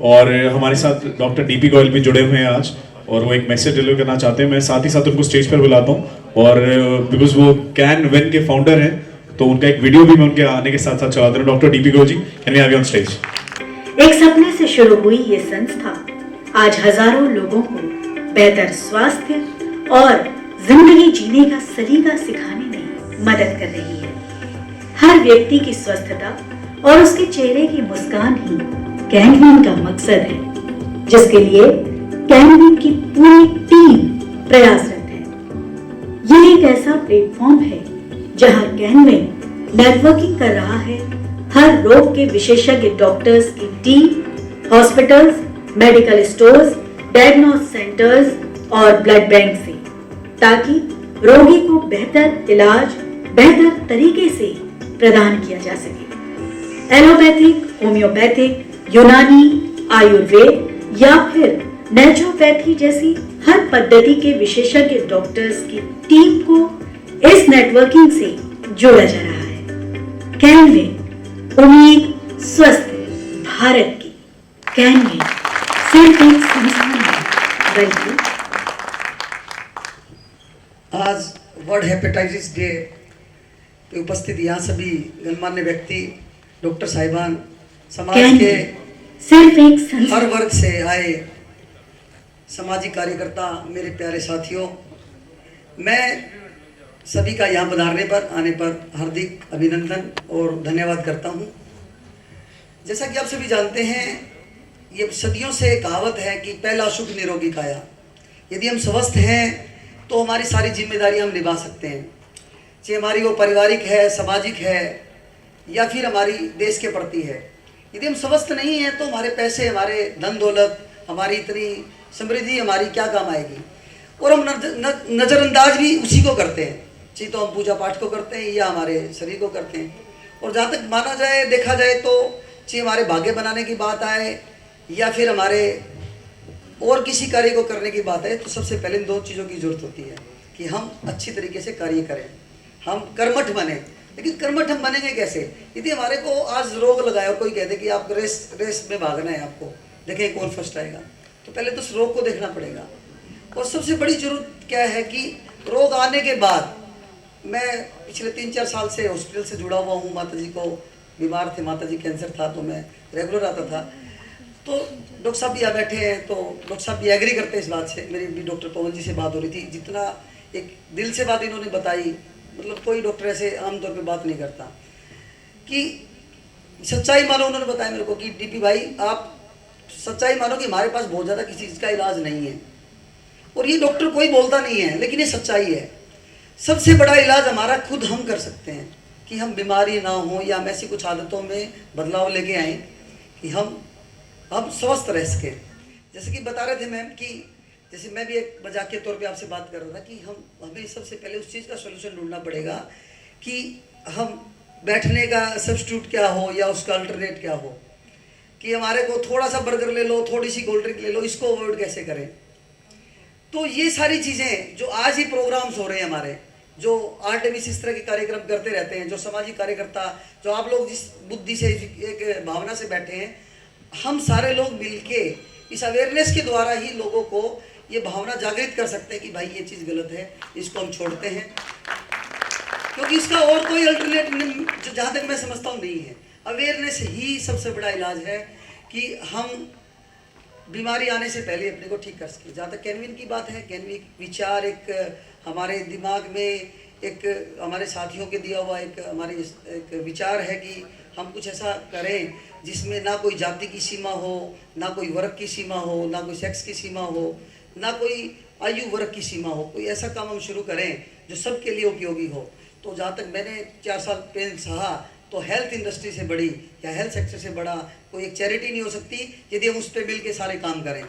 और हमारे साथ डॉक्टर डीपी गोयल भी जुड़े हुए हैं आज, और वो एक मैसेज डिलीवर करना चाहते हैं। मैं साथ ही साथ उनको स्टेज पर बुलाता हूँ, और बिकॉज वो कैन विन के फाउंडर हैं, तो उनका एक वीडियो भी मैं उनके आने के साथ साथ चलाता हूँ। Doctor DP Goyal ji, can we have you on stage? एक सपने से शुरू हुई ये संस्था आज हजारों लोगों को बेहतर स्वास्थ्य और जिंदगी जीने का सलीका सिखाने में मदद कर रही है। हर व्यक्ति की स्वस्थता और उसके चेहरे की मुस्कान ही कैनविन का मकसद है, जिसके लिए कैनविन की पूरी टीम प्रयासरत है। यह एक ऐसा प्लेटफॉर्म है जहां कैनविन नेटवर्किंग कर रहा है हर रोग के विशेषज्ञ डॉक्टर्स की team, hospitals, medical stores, diagnose centres और ब्लड बैंक से, ताकि रोगी को बेहतर इलाज बेहतर तरीके से प्रदान किया जा सके। एलोपैथिक, होम्योपैथिक, यूनानी, आयुर्वेद या फिर नेचुरोपैथी जैसी हर पद्धति के विशेषज्ञ डॉक्टर्स की टीम को इस नेटवर्किंग से जोड़ा जा रहा है। कैनविन, उम्मीद स्वस्थ भारत की। कैनविन सिर्फ एक संस्थान है, बल्कि आज वर्ल्ड हेपेटाइटिस डे पे उपस्थित यहाँ सभी गणमान्य व्यक्ति, डॉक्टर साहिबान, समाज के सिर्फ एक हर वर्ग से आए सामाजिक कार्यकर्ता, मेरे प्यारे साथियों, मैं सभी का यहाँ पधारने पर, आने पर हार्दिक अभिनंदन और धन्यवाद करता हूँ। जैसा कि आप सभी जानते हैं, ये सदियों से कहावत है कि पहला सुख निरोगी काया। यदि हम स्वस्थ हैं तो हमारी सारी जिम्मेदारी हम निभा सकते हैं, चाहे हमारी वो पारिवारिक है, सामाजिक है, या फिर हमारी देश के प्रति है। यदि हम स्वस्थ नहीं हैं तो हमारे पैसे, हमारे धन दौलत, हमारी इतनी समृद्धि हमारी क्या काम आएगी। और हम नज़रअंदाज भी उसी को करते हैं, चाहे तो हम पूजा पाठ को करते हैं या हमारे शरीर को करते हैं। और जहाँ तक माना जाए, देखा जाए तो चाहे हमारे भाग्य बनाने की बात आए या फिर हमारे और किसी कार्य को करने की बात है, तो सबसे पहले इन दो चीज़ों की जरूरत होती है कि हम अच्छी तरीके से कार्य करें, हम कर्मठ बने। लेकिन कर्मठ हम बनेंगे कैसे? यदि हमारे को आज रोग लगाए और कोई कहते कि आप रेस में भागना है, आपको देखें कौन फर्स्ट आएगा, तो पहले तो उस रोग को देखना पड़ेगा। और सबसे बड़ी जरूरत क्या है कि रोग आने के बाद, मैं पिछले 3-4 साल से हॉस्पिटल से जुड़ा हुआ हूँ। माता जी को बीमार थे, माता जी कैंसर था, तो मैं रेगुलर आता था। तो डॉक्टर साहब भी यहाँ बैठे हैं, तो डॉक्टर साहब भी एग्री करते हैं इस बात से। मेरी भी डॉक्टर पवन जी से बात हो रही थी, जितना एक दिल से बात इन्होंने बताई, मतलब कोई डॉक्टर ऐसे आमतौर पे बात नहीं करता, कि सच्चाई मानो। उन्होंने बताया मेरे को कि डीपी भाई, आप सच्चाई मानो कि हमारे पास बहुत ज़्यादा किसी चीज़ का इलाज नहीं है। और ये डॉक्टर कोई बोलता नहीं है, लेकिन ये सच्चाई है। सबसे बड़ा इलाज हमारा खुद हम कर सकते हैं, कि हम बीमारी ना हो या हम ऐसी कुछ आदतों में बदलाव लेके आएँ कि हम स्वस्थ रह सके। जैसे कि बता रहे थे मैम कि जैसे मैं भी एक मजाक के तौर पे आपसे बात कर रहा था कि हमें सबसे पहले उस चीज़ का सोल्यूशन ढूंढना पड़ेगा कि हम बैठने का सब्स्टिट्यूट क्या हो या उसका अल्टरनेट क्या हो, कि हमारे को थोड़ा सा बर्गर ले लो, थोड़ी सी कोल्ड ड्रिंक ले लो, इसको अवॉइड कैसे करें। तो ये सारी चीज़ें जो आज ही प्रोग्राम्स हो रहे हैं हमारे, जो आरटीवीसी इस तरह के कार्यक्रम करते रहते हैं, जो सामाजिक कार्यकर्ता, जो आप लोग जिस बुद्धि से, एक भावना से बैठे हैं, हम सारे लोग मिलके इस अवेयरनेस के द्वारा ही लोगों को ये भावना जागृत कर सकते हैं कि भाई ये चीज़ गलत है, इसको हम छोड़ते हैं। क्योंकि इसका और कोई अल्टरनेट जहाँ तक मैं समझता हूँ नहीं है। अवेयरनेस ही सबसे बड़ा इलाज है कि हम बीमारी आने से पहले अपने को ठीक कर सके। जहाँ तक कैनविन की बात है, कैनविन विचार एक हमारे दिमाग में, एक हमारे साथियों के दिया हुआ एक हमारे एक विचार है कि हम कुछ ऐसा करें जिसमें ना कोई जाति की सीमा हो, ना कोई वर्ग की सीमा हो, ना कोई सेक्स की सीमा हो, ना कोई आयु वर्ग की सीमा हो। कोई ऐसा काम हम शुरू करें जो सबके लिए उपयोगी हो। तो जहाँ तक मैंने 4 साल पेन सहा, तो हेल्थ इंडस्ट्री से बड़ी या हेल्थ सेक्टर से बड़ा कोई एक चैरिटी नहीं हो सकती यदि हम उस पर मिल के सारे काम करें।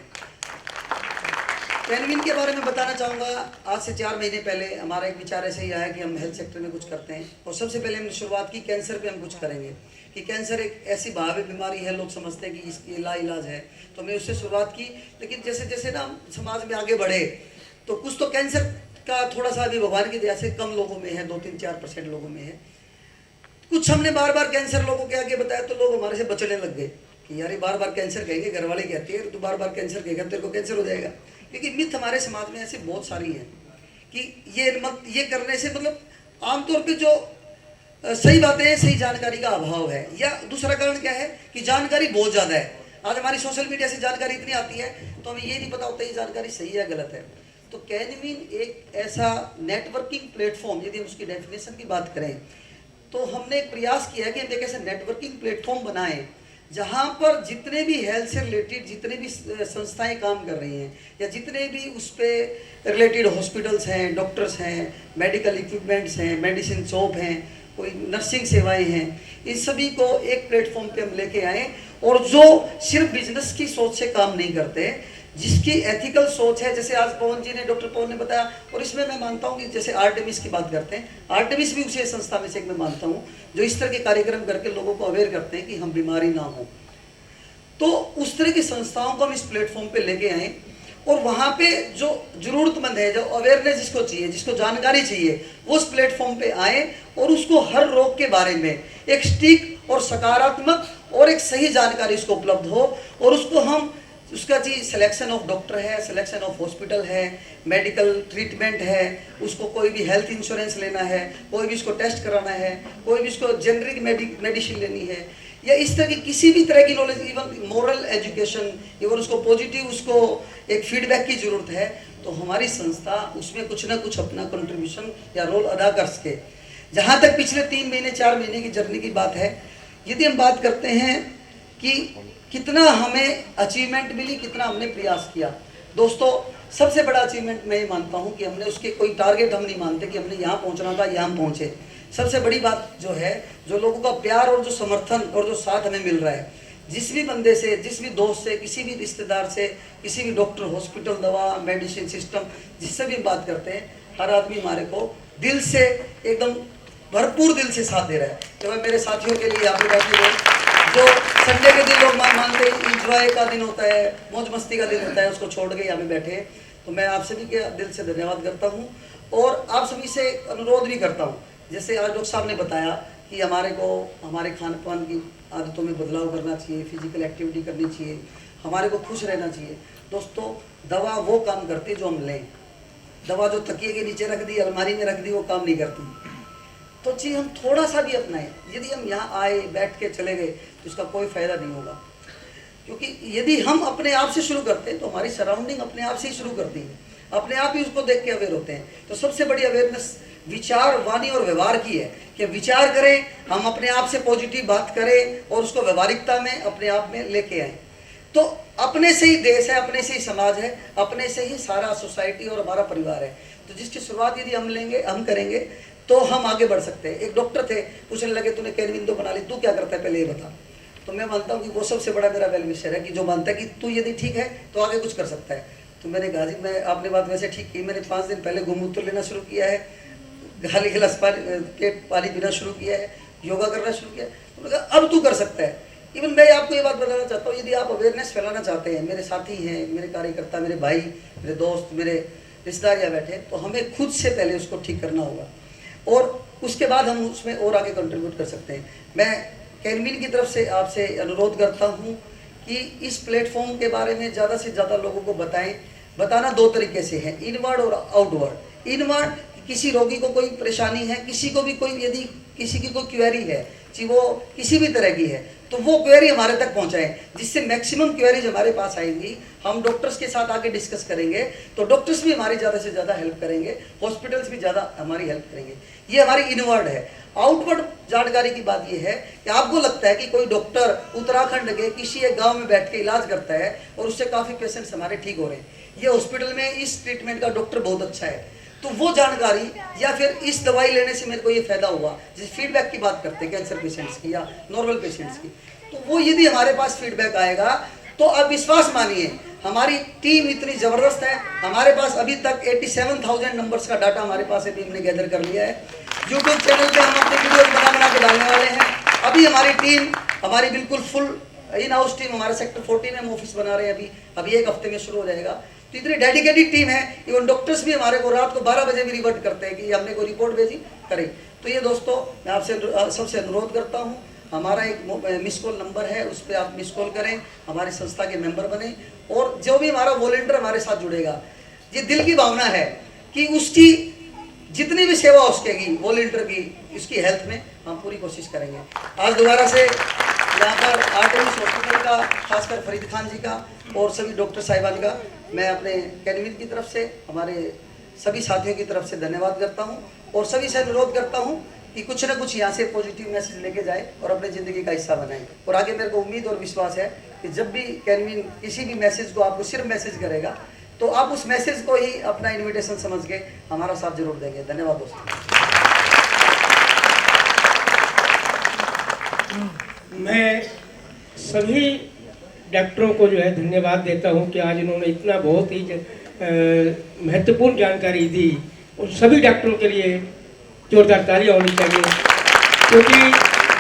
कैनविन के बारे में बताना चाहूँगा, आज से 4 महीने पहले हमारा एक विचार ऐसे ही आया कि हम हेल्थ सेक्टर में कुछ करते हैं। और सबसे पहले हमने शुरुआत की कैंसर पे हम कुछ करेंगे, कि कैंसर एक ऐसी भावी बीमारी है, लोग समझते हैं कि इसकी लाइलाज है, तो हमने उससे शुरुआत की। लेकिन जैसे जैसे ना समाज में आगे बढ़े, तो कुछ तो कैंसर का थोड़ा सा अभी भगवान की दया से कम लोगों में है, 2-3-4% लोगों में है। कुछ हमने बार बार कैंसर लोगों के आगे बताया तो लोग हमारे से बचने लग गए कि यार ये बार बार कैंसर कहेंगे, घर वाले कहते हैं तो बार बार कैंसर कहेगा तेरे को कैंसर हो जाएगा। क्योंकि मिथ हमारे समाज में ऐसे बहुत सारी हैं कि ये करने से मतलब आमतौर पे जो सही बातें हैं, सही जानकारी का अभाव है, या दूसरा कारण क्या है कि जानकारी बहुत ज़्यादा है। आज हमारी सोशल मीडिया से जानकारी इतनी आती है तो हमें ये नहीं पता होता ये जानकारी सही या गलत है। तो कैनमीन एक ऐसा नेटवर्किंग प्लेटफॉर्म, यदि हम उसकी डेफिनेशन की बात करें तो हमने एक प्रयास किया है कि हम एक ऐसा नेटवर्किंग प्लेटफॉर्म बनाएं जहां पर जितने भी हेल्थ से रिलेटेड जितने भी संस्थाएं काम कर रही हैं या जितने भी उस पर रिलेटेड हॉस्पिटल्स हैं, डॉक्टर्स हैं, मेडिकल इक्विपमेंट्स हैं, मेडिसिन शॉप हैं, कोई नर्सिंग सेवाएं हैं, इन सभी को एक प्लेटफॉर्म पे हम लेके आए और जो सिर्फ बिजनेस की सोच से काम नहीं करते, जिसकी एथिकल सोच है, जैसे आज पवन जी ने, डॉक्टर पवन ने बताया, और इसमें मैं मानता हूँ कि जैसे आर्टेमिस की बात करते हैं, आर्टेमिस भी उसी संस्था में से एक मैं मानता हूँ जो इस तरह के कार्यक्रम करके लोगों को अवेयर करते हैं कि हम बीमारी ना हो। तो उस तरह की संस्थाओं को हम इस प्लेटफॉर्म पे लेके आए और वहाँ पे जो जरूरतमंद है, जो अवेयरनेस जिसको चाहिए, जिसको जानकारी चाहिए, वो उस प्लेटफॉर्म पे आए और उसको हर रोग के बारे में एक सटीक और सकारात्मक और एक सही जानकारी उसको उपलब्ध हो और उसको हम उसका जी सिलेक्शन ऑफ डॉक्टर है, सिलेक्शन ऑफ हॉस्पिटल है, मेडिकल ट्रीटमेंट है, उसको कोई भी हेल्थ इंश्योरेंस लेना है, कोई भी उसको टेस्ट कराना है, कोई भी उसको जेनरिक मेडिसिन लेनी है, या इस तरह की किसी भी तरह की knowledge, even moral education, even उसको पॉजिटिव उसको एक फीडबैक की ज़रूरत है, तो हमारी संस्था उसमें कुछ ना कुछ अपना कंट्रीब्यूशन या रोल अदा कर सके। जहाँ तक पिछले 3 महीने 4 महीने की जर्नी की बात है, यदि हम बात करते हैं कि कितना हमें अचीवमेंट मिली, कितना हमने प्रयास किया, दोस्तों सबसे बड़ा अचीवमेंट मैं ये मानता हूँ कि हमने उसके कोई टारगेट हम नहीं मानते कि हमने यहाँ पहुँचना था, यहाँ पहुँचे। सबसे बड़ी बात जो है, जो लोगों का प्यार और जो समर्थन और जो साथ हमें मिल रहा है, जिस भी बंदे से, जिस भी दोस्त से, किसी भी रिश्तेदार से, किसी भी डॉक्टर, हॉस्पिटल, दवा, मेडिसिन सिस्टम, जिससे भी बात करते हैं, हर आदमी हमारे को दिल से एकदम भरपूर दिल से साथ दे रहा है। तो मैं मेरे साथियों के लिए यहाँ पे बैठे हुए, जो संडे के दिन लोग मानते हैं इंजॉय का दिन होता है, मौज मस्ती का दिन होता है, उसको छोड़ के यहाँ पे बैठे हैं, तो मैं आप सभी के दिल से धन्यवाद करता हूँ और आप सभी से अनुरोध भी करता हूँ। जैसे आज डॉक्टर साहब ने बताया कि हमारे को हमारे खान पान की आदतों में बदलाव करना चाहिए, फिजिकल एक्टिविटी करनी चाहिए, हमारे को खुश रहना चाहिए। दोस्तों दवा वो काम करती है जो हम लें, दवा जो तकिए के नीचे रख दी, अलमारी में रख दी, वो काम नहीं करती। तो चीज़ हम थोड़ा सा भी अपनाएं। यदि हम यहाँ आए बैठ के चले गए तो उसका कोई फ़ायदा नहीं होगा, क्योंकि यदि हम अपने आप से शुरू करते हैं तो हमारी सराउंडिंग अपने आप से ही शुरू करती है, अपने आप ही उसको देख के अवेयर होते हैं। तो सबसे बड़ी अवेयरनेस विचार, वाणी और व्यवहार की है कि विचार करें, हम अपने आप से पॉजिटिव बात करें और उसको व्यवहारिकता में अपने आप में लेके आएँ। तो अपने से ही देश है, अपने से ही समाज है, अपने से ही सारा सोसाइटी और हमारा परिवार है। तो जिसकी शुरुआत यदि हम करेंगे तो हम आगे बढ़ सकते हैं। एक डॉक्टर थे, पूछने लगे तूने कैनमीन तो बना ली, तू क्या करता है पहले ये बता। तो मैं मानता हूँ कि वो सबसे बड़ा मेरा वेल विशर है कि जो मानता है कि तू यदि ठीक है तो आगे कुछ कर सकता है। तो मैंने कहा जी, मैं आपने बात वैसे ठीक की, मैंने 5 दिन पहले गोमूत्र लेना शुरू किया है, खाली गिलास पानी पीना शुरू किया है, योगा करना शुरू किया है। तो मैंने कहा अब तू कर सकता है। इवन मैं आपको ये बात बताना चाहता हूँ, यदि आप अवेयरनेस फैलाना चाहते हैं, मेरे साथी हैं, मेरे कार्यकर्ता, मेरे भाई, मेरे दोस्त, मेरे रिश्तेदार यहाँ बैठे, तो हमें खुद से पहले उसको ठीक करना होगा और उसके बाद हम उसमें और आगे कंट्रीब्यूट कर सकते हैं। मैं कैनमीन की तरफ से आपसे अनुरोध करता हूँ कि इस प्लेटफॉर्म के बारे में ज़्यादा से ज़्यादा लोगों को बताएं। बताना 2 तरीके से है, इनवर्ड और आउटवर्ड। इनवर्ड, किसी रोगी को कोई परेशानी है, किसी को भी कोई, यदि किसी की कोई क्वेरी है, चाहे वो किसी भी तरह की है, तो वो क्वेरी हमारे तक पहुंचाएं, जिससे मैक्सिमम क्वेरीज हमारे पास आएंगी। हम डॉक्टर्स के साथ आगे डिस्कस करेंगे तो डॉक्टर्स भी हमारी ज़्यादा से ज़्यादा हेल्प करेंगे, हॉस्पिटल्स भी ज़्यादा हमारी हेल्प करेंगे। ये हमारी इनवर्ड है। आउटवर्ड जानकारी की बात ये है कि आपको लगता है कि कोई डॉक्टर उत्तराखंड के किसी एक गाँव में बैठ के इलाज करता है और उससे काफ़ी पेशेंट्स हमारे ठीक हो रहे हैं, ये हॉस्पिटल में इस ट्रीटमेंट का डॉक्टर बहुत अच्छा है, तो वो जानकारी, या फिर इस दवाई लेने से मेरे को ये फायदा हुआ, जैसे फीडबैक की बात करते हैं कैंसर पेशेंट्स की या नॉर्मल पेशेंट्स की, तो वो यदि हमारे पास फीडबैक आएगा तो आप विश्वास मानिए हमारी टीम इतनी ज़बरदस्त है। हमारे पास अभी तक 87,000 नंबर्स का डाटा हमारे पास अभी हमने गैदर कर लिया है। यूट्यूब चैनल पे हम अपने वीडियो बना के डालने वाले हैं। अभी हमारी टीम, हमारी बिल्कुल फुल इन हाउस टीम, हमारे सेक्टर 14 में हम ऑफिस बना रहे हैं, अभी 1 हफ्ते में शुरू हो जाएगा। तो इतनी डेडिकेटेड टीम है, इवन डॉक्टर्स भी हमारे को रात को 12 बजे भी रिवर्ट करते हैं कि हमने कोई रिपोर्ट भेजी करें। तो ये दोस्तों मैं आपसे सबसे अनुरोध करता हूँ, हमारा एक मिस कॉल नंबर है, उस पर आप मिस कॉल करें, हमारी संस्था के मेंबर बने, और जो भी हमारा वॉलेंटियर हमारे साथ जुड़ेगा, ये दिल की भावना है कि उसकी जितनी भी सेवा हो सकेगी वॉलेंटियर की, उसकी हेल्थ में हम पूरी कोशिश करेंगे। आज दोबारा से यहाँ पर आर्टेमिस हॉस्पिटल का, खासकर फरीद खान जी का और सभी डॉक्टर साहिबान का मैं अपने कैडमिन की तरफ से, हमारे सभी साथियों की तरफ से धन्यवाद करता हूँ, और सभी से अनुरोध करता हूँ कि कुछ ना कुछ यहाँ से पॉजिटिव मैसेज लेके जाए और अपने ज़िंदगी का हिस्सा बनाए। और आगे मेरे को उम्मीद और विश्वास है कि जब भी कैडमिन किसी भी मैसेज को आपको सिर्फ मैसेज करेगा, तो आप उस मैसेज को ही अपना इन्विटेशन समझ के हमारा साथ जरूर देंगे। धन्यवाद दोस्तों। मैं सभी डॉक्टरों को जो है धन्यवाद देता हूं कि आज उन्होंने इतना बहुत ही महत्वपूर्ण जानकारी दी। उन सभी डॉक्टरों के लिए जोरदार तालियां होनी चाहिए, क्योंकि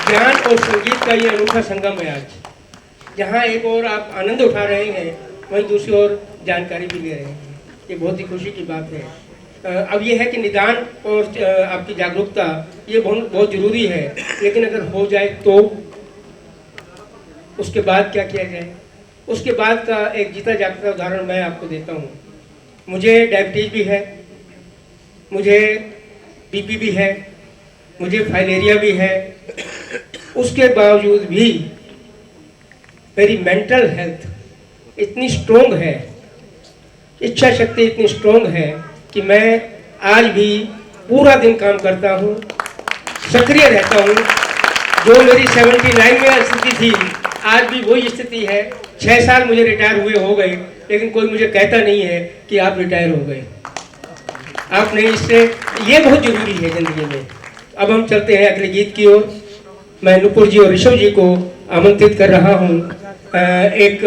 ज्ञान और संगीत का ये अनूठा संगम है। आज जहां एक और आप आनंद उठा रहे हैं, वहीं दूसरी ओर जानकारी भी ले रहे हैं। ये बहुत ही खुशी की बात है। अब ये है कि निदान और आपकी जागरूकता ये बहुत ज़रूरी है, लेकिन अगर हो जाए तो उसके बाद क्या किया जाए, उसके बाद का एक जीता जागता उदाहरण मैं आपको देता हूँ। मुझे डायबिटीज भी है, मुझे बीपी भी है, मुझे फाइलेरिया भी है। उसके बावजूद भी मेरी मेंटल हेल्थ इतनी स्ट्रोंग है, इच्छा शक्ति इतनी स्ट्रोंग है कि मैं आज भी पूरा दिन काम करता हूँ, सक्रिय रहता हूँ। जो मेरी 79 में स्थिति थी, आज भी वही स्थिति है। 6 साल मुझे रिटायर हुए हो गए, लेकिन कोई मुझे कहता नहीं है कि आप रिटायर हो गए। आपने इससे, ये बहुत ज़रूरी है ज़िंदगी में। अब हम चलते हैं अगले गीत की ओर। मैं नुपुर जी और ऋषभ जी को आमंत्रित कर रहा हूँ एक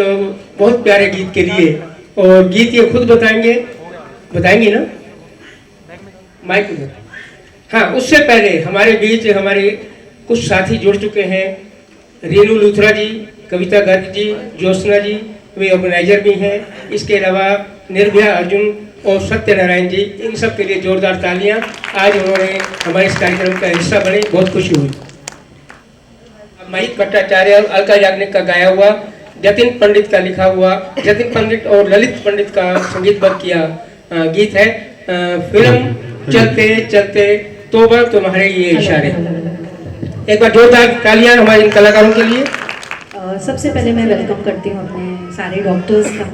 बहुत प्यारे गीत के लिए, और गीत ये खुद बताएंगी ना, माइक उधर। हाँ, उससे पहले हमारे बीच हमारे कुछ साथी जुड़ चुके हैं। रेनू लूथरा जी, कविता गर्ग जी, ज्योत्सना जी, वे ऑर्गेनाइजर भी हैं। इसके अलावा निर्भया अर्जुन और सत्यनारायण जी, इन सब के लिए जोरदार तालियां। आज उन्होंने हमारे इस कार्यक्रम का हिस्सा बने, बहुत खुशी हुई। महित भट्टाचार्य और अलका याग्निक का गाया हुआ, जतिन पंडित का लिखा हुआ, जतिन पंडित और ललित पंडित का संगीतबद्ध किया गीत है फिल्म चलते चलते तोबा तुम्हारे ये इशारे। एक बार जोरदार तालियां हमारे इन कलाकारों के लिए। सबसे पहले मैं वेलकम करती हूँ अपने सारे डॉक्टर्स का,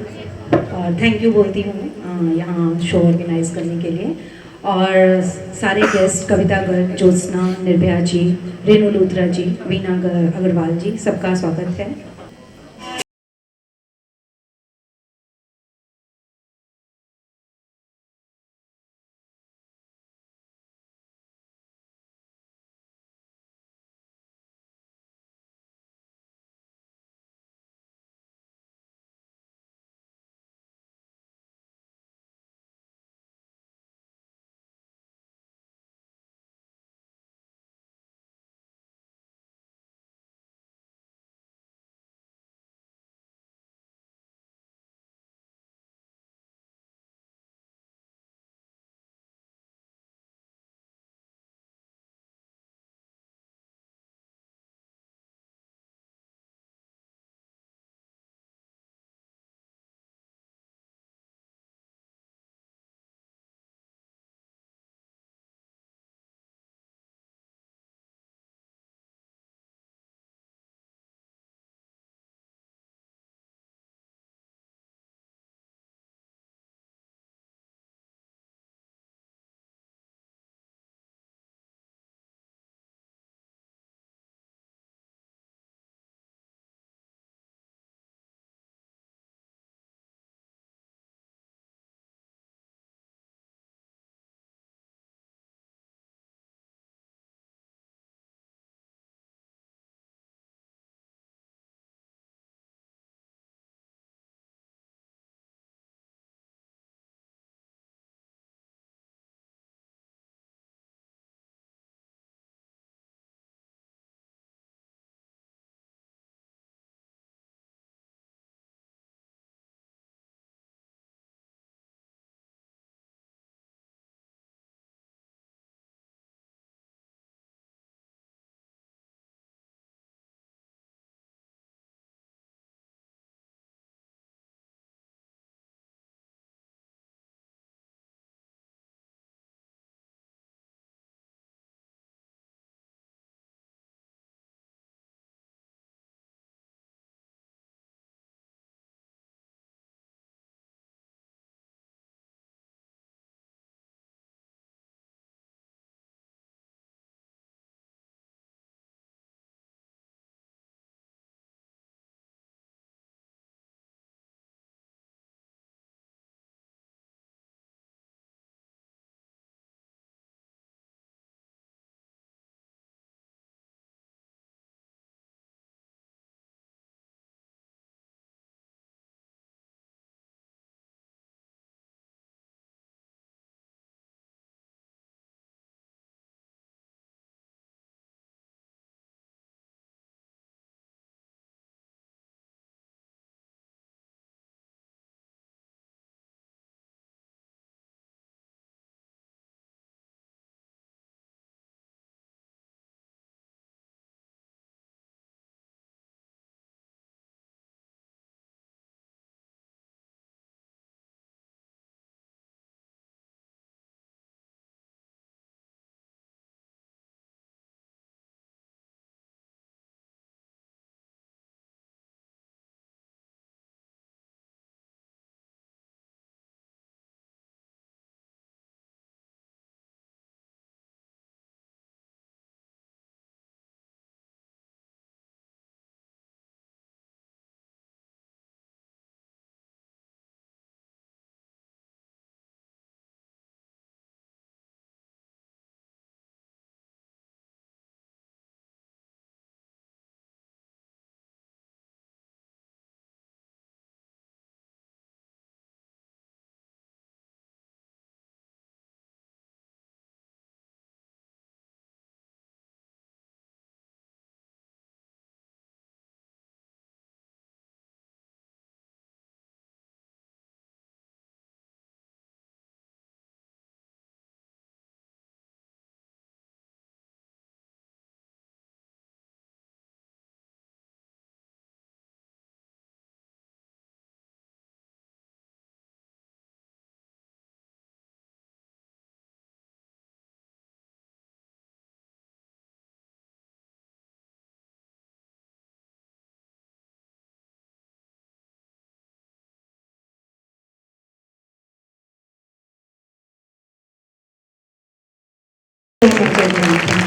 और थैंक यू बोलती हूँ यहाँ शो ऑर्गेनाइज करने के लिए। और सारे गेस्ट कविता गर्ग, ज्योत्सना, निर्भया जी, रेनू लूथरा जी, वीना अग्रवाल जी, सबका स्वागत है।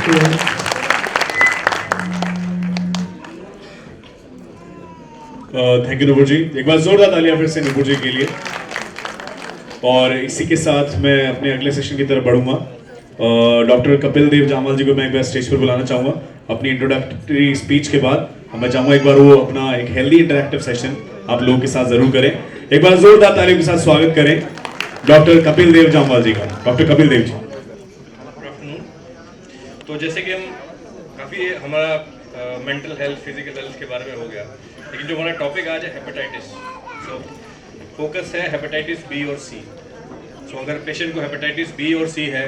To all. Thank you Nupur ji, एक बार जोरदार तालियां फिर से नुपुर जी के लिए। और इसी के साथ मैं अपने अगले सेशन की तरफ बढ़ूंगा। डॉक्टर कपिल देव जामवाल जी को मैं एक बार स्टेज पर बुलाना चाहूंगा अपनी इंट्रोडक्टरी स्पीच के बाद। मैं चाहूंगा एक बार वो अपना एक हेल्दी इंटरैक्टिव सेशन आप लोगों के साथ जरूर करें। एक बार जोरदार तालियों के साथ स्वागत करें डॉक्टर कपिल देव जामवाल जी का। Doctor Kapil Dev ji. Good afternoon. तो जैसे कि हम काफ़ी हमारा मेंटल हेल्थ, फिजिकल हेल्थ के बारे में हो गया, लेकिन जो हमारा टॉपिक आज है हेपेटाइटिस, सो फोकस है हेपेटाइटिस बी और सी। सो अगर पेशेंट को हेपेटाइटिस बी और सी है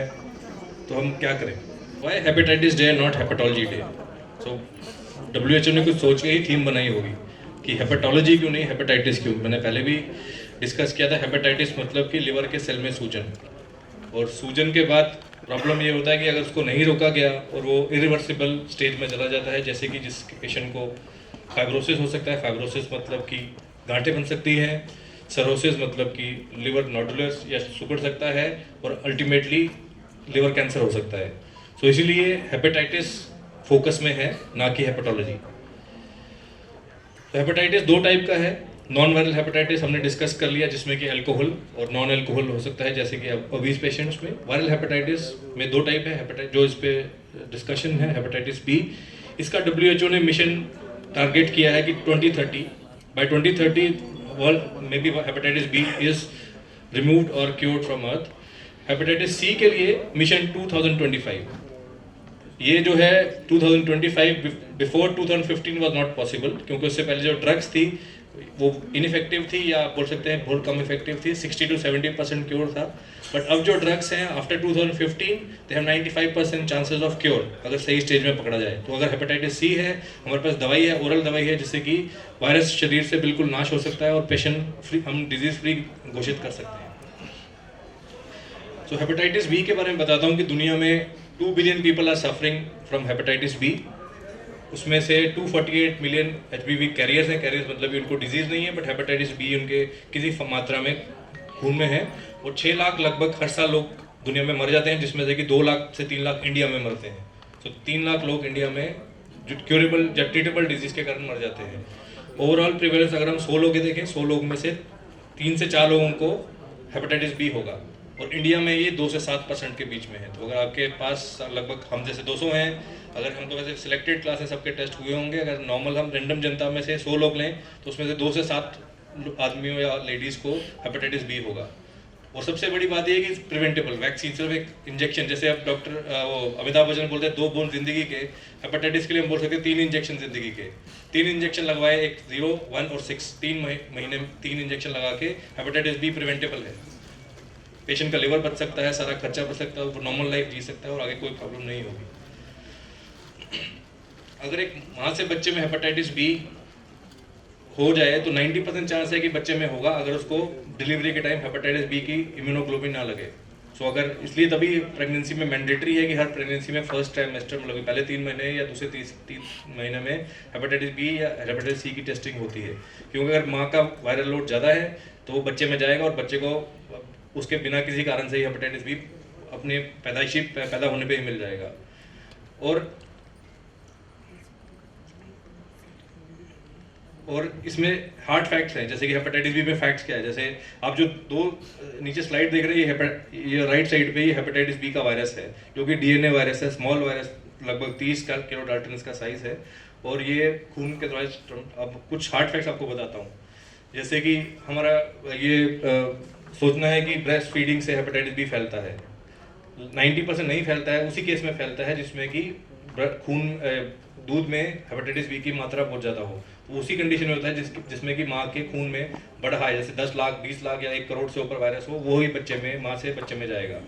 तो हम क्या करें? Why hepatitis day not hepatology day? So WHO ने कुछ सोच के ही थीम बनाई होगी कि हेपेटोलॉजी क्यों नहीं, हेपेटाइटिस क्यों। मैंने पहले भी डिस्कस किया था, हेपेटाइटिस मतलब कि लिवर के सेल में सूजन, और सूजन के बाद प्रॉब्लम ये होता है कि अगर उसको नहीं रोका गया और वो इरिवर्सिबल स्टेज में चला जाता है, जैसे कि जिस पेशेंट को फाइब्रोसिस हो सकता है। फाइब्रोसिस मतलब कि गांठें बन सकती हैं, सरोसिस मतलब कि लिवर नोडुलस या सुगड़ सकता है, और अल्टीमेटली लिवर कैंसर हो सकता है। सो इसीलिए हेपेटाइटिस फोकस में है, ना कि हेपेटोलॉजी। तो हेपेटाइटिस दो टाइप का है। नॉन वायरल हेपेटाइटिस हमने डिस्कस कर लिया, जिसमें कि अल्कोहल और नॉन अल्कोहल हो सकता है, जैसे कि ओबीस पेशेंट्स में। वायरल हेपेटाइटिस में दो टाइप है, हेपेटाइटिस जो इस पे डिस्कशन है, हेपेटाइटिस बी। इसका WHO ने मिशन टारगेट किया है कि 2030 बाय 2030 वर्ल्ड में भी हेपेटाइटिस बी इज रिमूव्ड और cured from earth. Hepatitis C के लिए मिशन 2025, ये जो है 2025, बिफोर 2015 वाज नॉट पॉसिबल, क्योंकि उससे पहले जो ड्रग्स थी वो इनइफेक्टिव थी, या बोल सकते हैं बहुत कम इफेक्टिव थी। 60 to 70% क्योर था। बट अब जो ड्रग्स हैं after 2015 they have 95% chances of cure, अगर सही स्टेज में पकड़ा जाए। तो अगर हेपेटाइटिस सी है, हमारे पास दवाई है, ओरल दवाई है, जिससे कि वायरस शरीर से बिल्कुल नाश हो सकता है और पेशेंट फ्री, हम डिजीज फ्री घोषित कर सकते हैं। सो हेपेटाइटिस बी के बारे में बताता हूँ कि दुनिया में 2 billion people are suffering from hepatitis B. उसमें से 248 मिलियन HBV कैरियर्स हैं। कैरियर्स मतलब कि उनको डिजीज़ नहीं है, बट हेपेटाइटिस बी उनके किसी मात्रा में खून में है। और 6 लाख लगभग हर साल लोग दुनिया में मर जाते हैं, जिसमें से कि 2 लाख से 3 लाख इंडिया में मरते हैं। तो 3 लाख लोग इंडिया में जो क्यूरेबल या ट्रीटेबल डिजीज़ के कारण मर जाते हैं। ओवरऑल प्रिवेलेंस अगर हम 100 लोग देखें, 100 लोग में से 3 से 4 लोगों को हेपेटाइटिस बी होगा, और इंडिया में ये 2 से 7% के बीच में है। तो अगर आपके पास लगभग हम जैसे 200 हैं, अगर हम तो वैसे सिलेक्टेड क्लास में सबके टेस्ट हुए होंगे, अगर नॉर्मल हम रैंडम जनता में से 100 लोग लें तो उसमें से 2 से 7 आदमियों या लेडीज़ को हेपेटाइटिस बी होगा। और सबसे बड़ी बात ये है कि प्रिवेंटेबल वैक्सीन, सिर्फ एक इंजेक्शन, जैसे अब डॉक्टर अमिताभ बच्चन बोलते हैं 2 बूंद जिंदगी के, हेपेटाइटिस के लिए हम बोल सकते हैं 3 इंजेक्शन जिंदगी के। 3 इंजेक्शन लगवाए, एक 0, 1 और 6, 3 महीने में 3 इंजेक्शन लगा के हेपेटाइटिस बी प्रिवेंटेबल है। पेशेंट का लिवर बच सकता है, सारा खर्चा बच सकता है, वो नॉर्मल लाइफ जी सकता है और आगे कोई प्रॉब्लम नहीं होगी। अगर एक माँ से बच्चे में हेपेटाइटिस बी हो जाए तो 90% चांस है कि बच्चे में होगा, अगर उसको डिलीवरी के टाइम हेपेटाइटिस बी की इम्यूनोग्लोबिन ना लगे। सो अगर इसलिए तभी प्रेगनेंसी में मैंडेटरी है कि हर प्रेगनेंसी में फर्स्ट ट्राइमेस्टर में पहले 3 महीने या दूसरे 3 महीने में हेपेटाइटिस बी या हेपेटाइटिस सी की टेस्टिंग होती है। क्योंकि अगर माँ का वायरल लोड ज़्यादा है तो वो बच्चे में जाएगा और बच्चे को उसके बिना किसी कारण से ही हेपेटाइटिस बी अपने पैदाइशी पैदा होने पे ही मिल जाएगा। और इसमें हार्ड फैक्ट्स हैं, जैसे कि हेपेटाइटिस बी में फैक्ट्स क्या है, जैसे आप जो 2 नीचे स्लाइड देख रहे हैं, ये राइट साइड पे ये हेपेटाइटिस बी का वायरस है, जो कि DNA वायरस है, स्मॉल वायरस, लगभग 30 किलो डाल्टन का साइज है, और ये खून के द्वारा। अब कुछ हार्ड फैक्ट्स आपको बताता हूँ, जैसे कि हमारा ये सोचना है कि ब्रेस्ट फीडिंग से हेपेटाइटिस बी फैलता है। 90% नहीं फैलता है, उसी केस में फैलता है जिसमें कि खून दूध में हेपेटाइटिस बी की मात्रा बहुत ज़्यादा हो। तो उसी कंडीशन में होता है जिसमें कि माँ के खून में बढ़ा है, जैसे 10 लाख 20 लाख या 1 करोड़ से ऊपर वायरस हो, वो ही बच्चे में, माँ से बच्चे में जाएगा।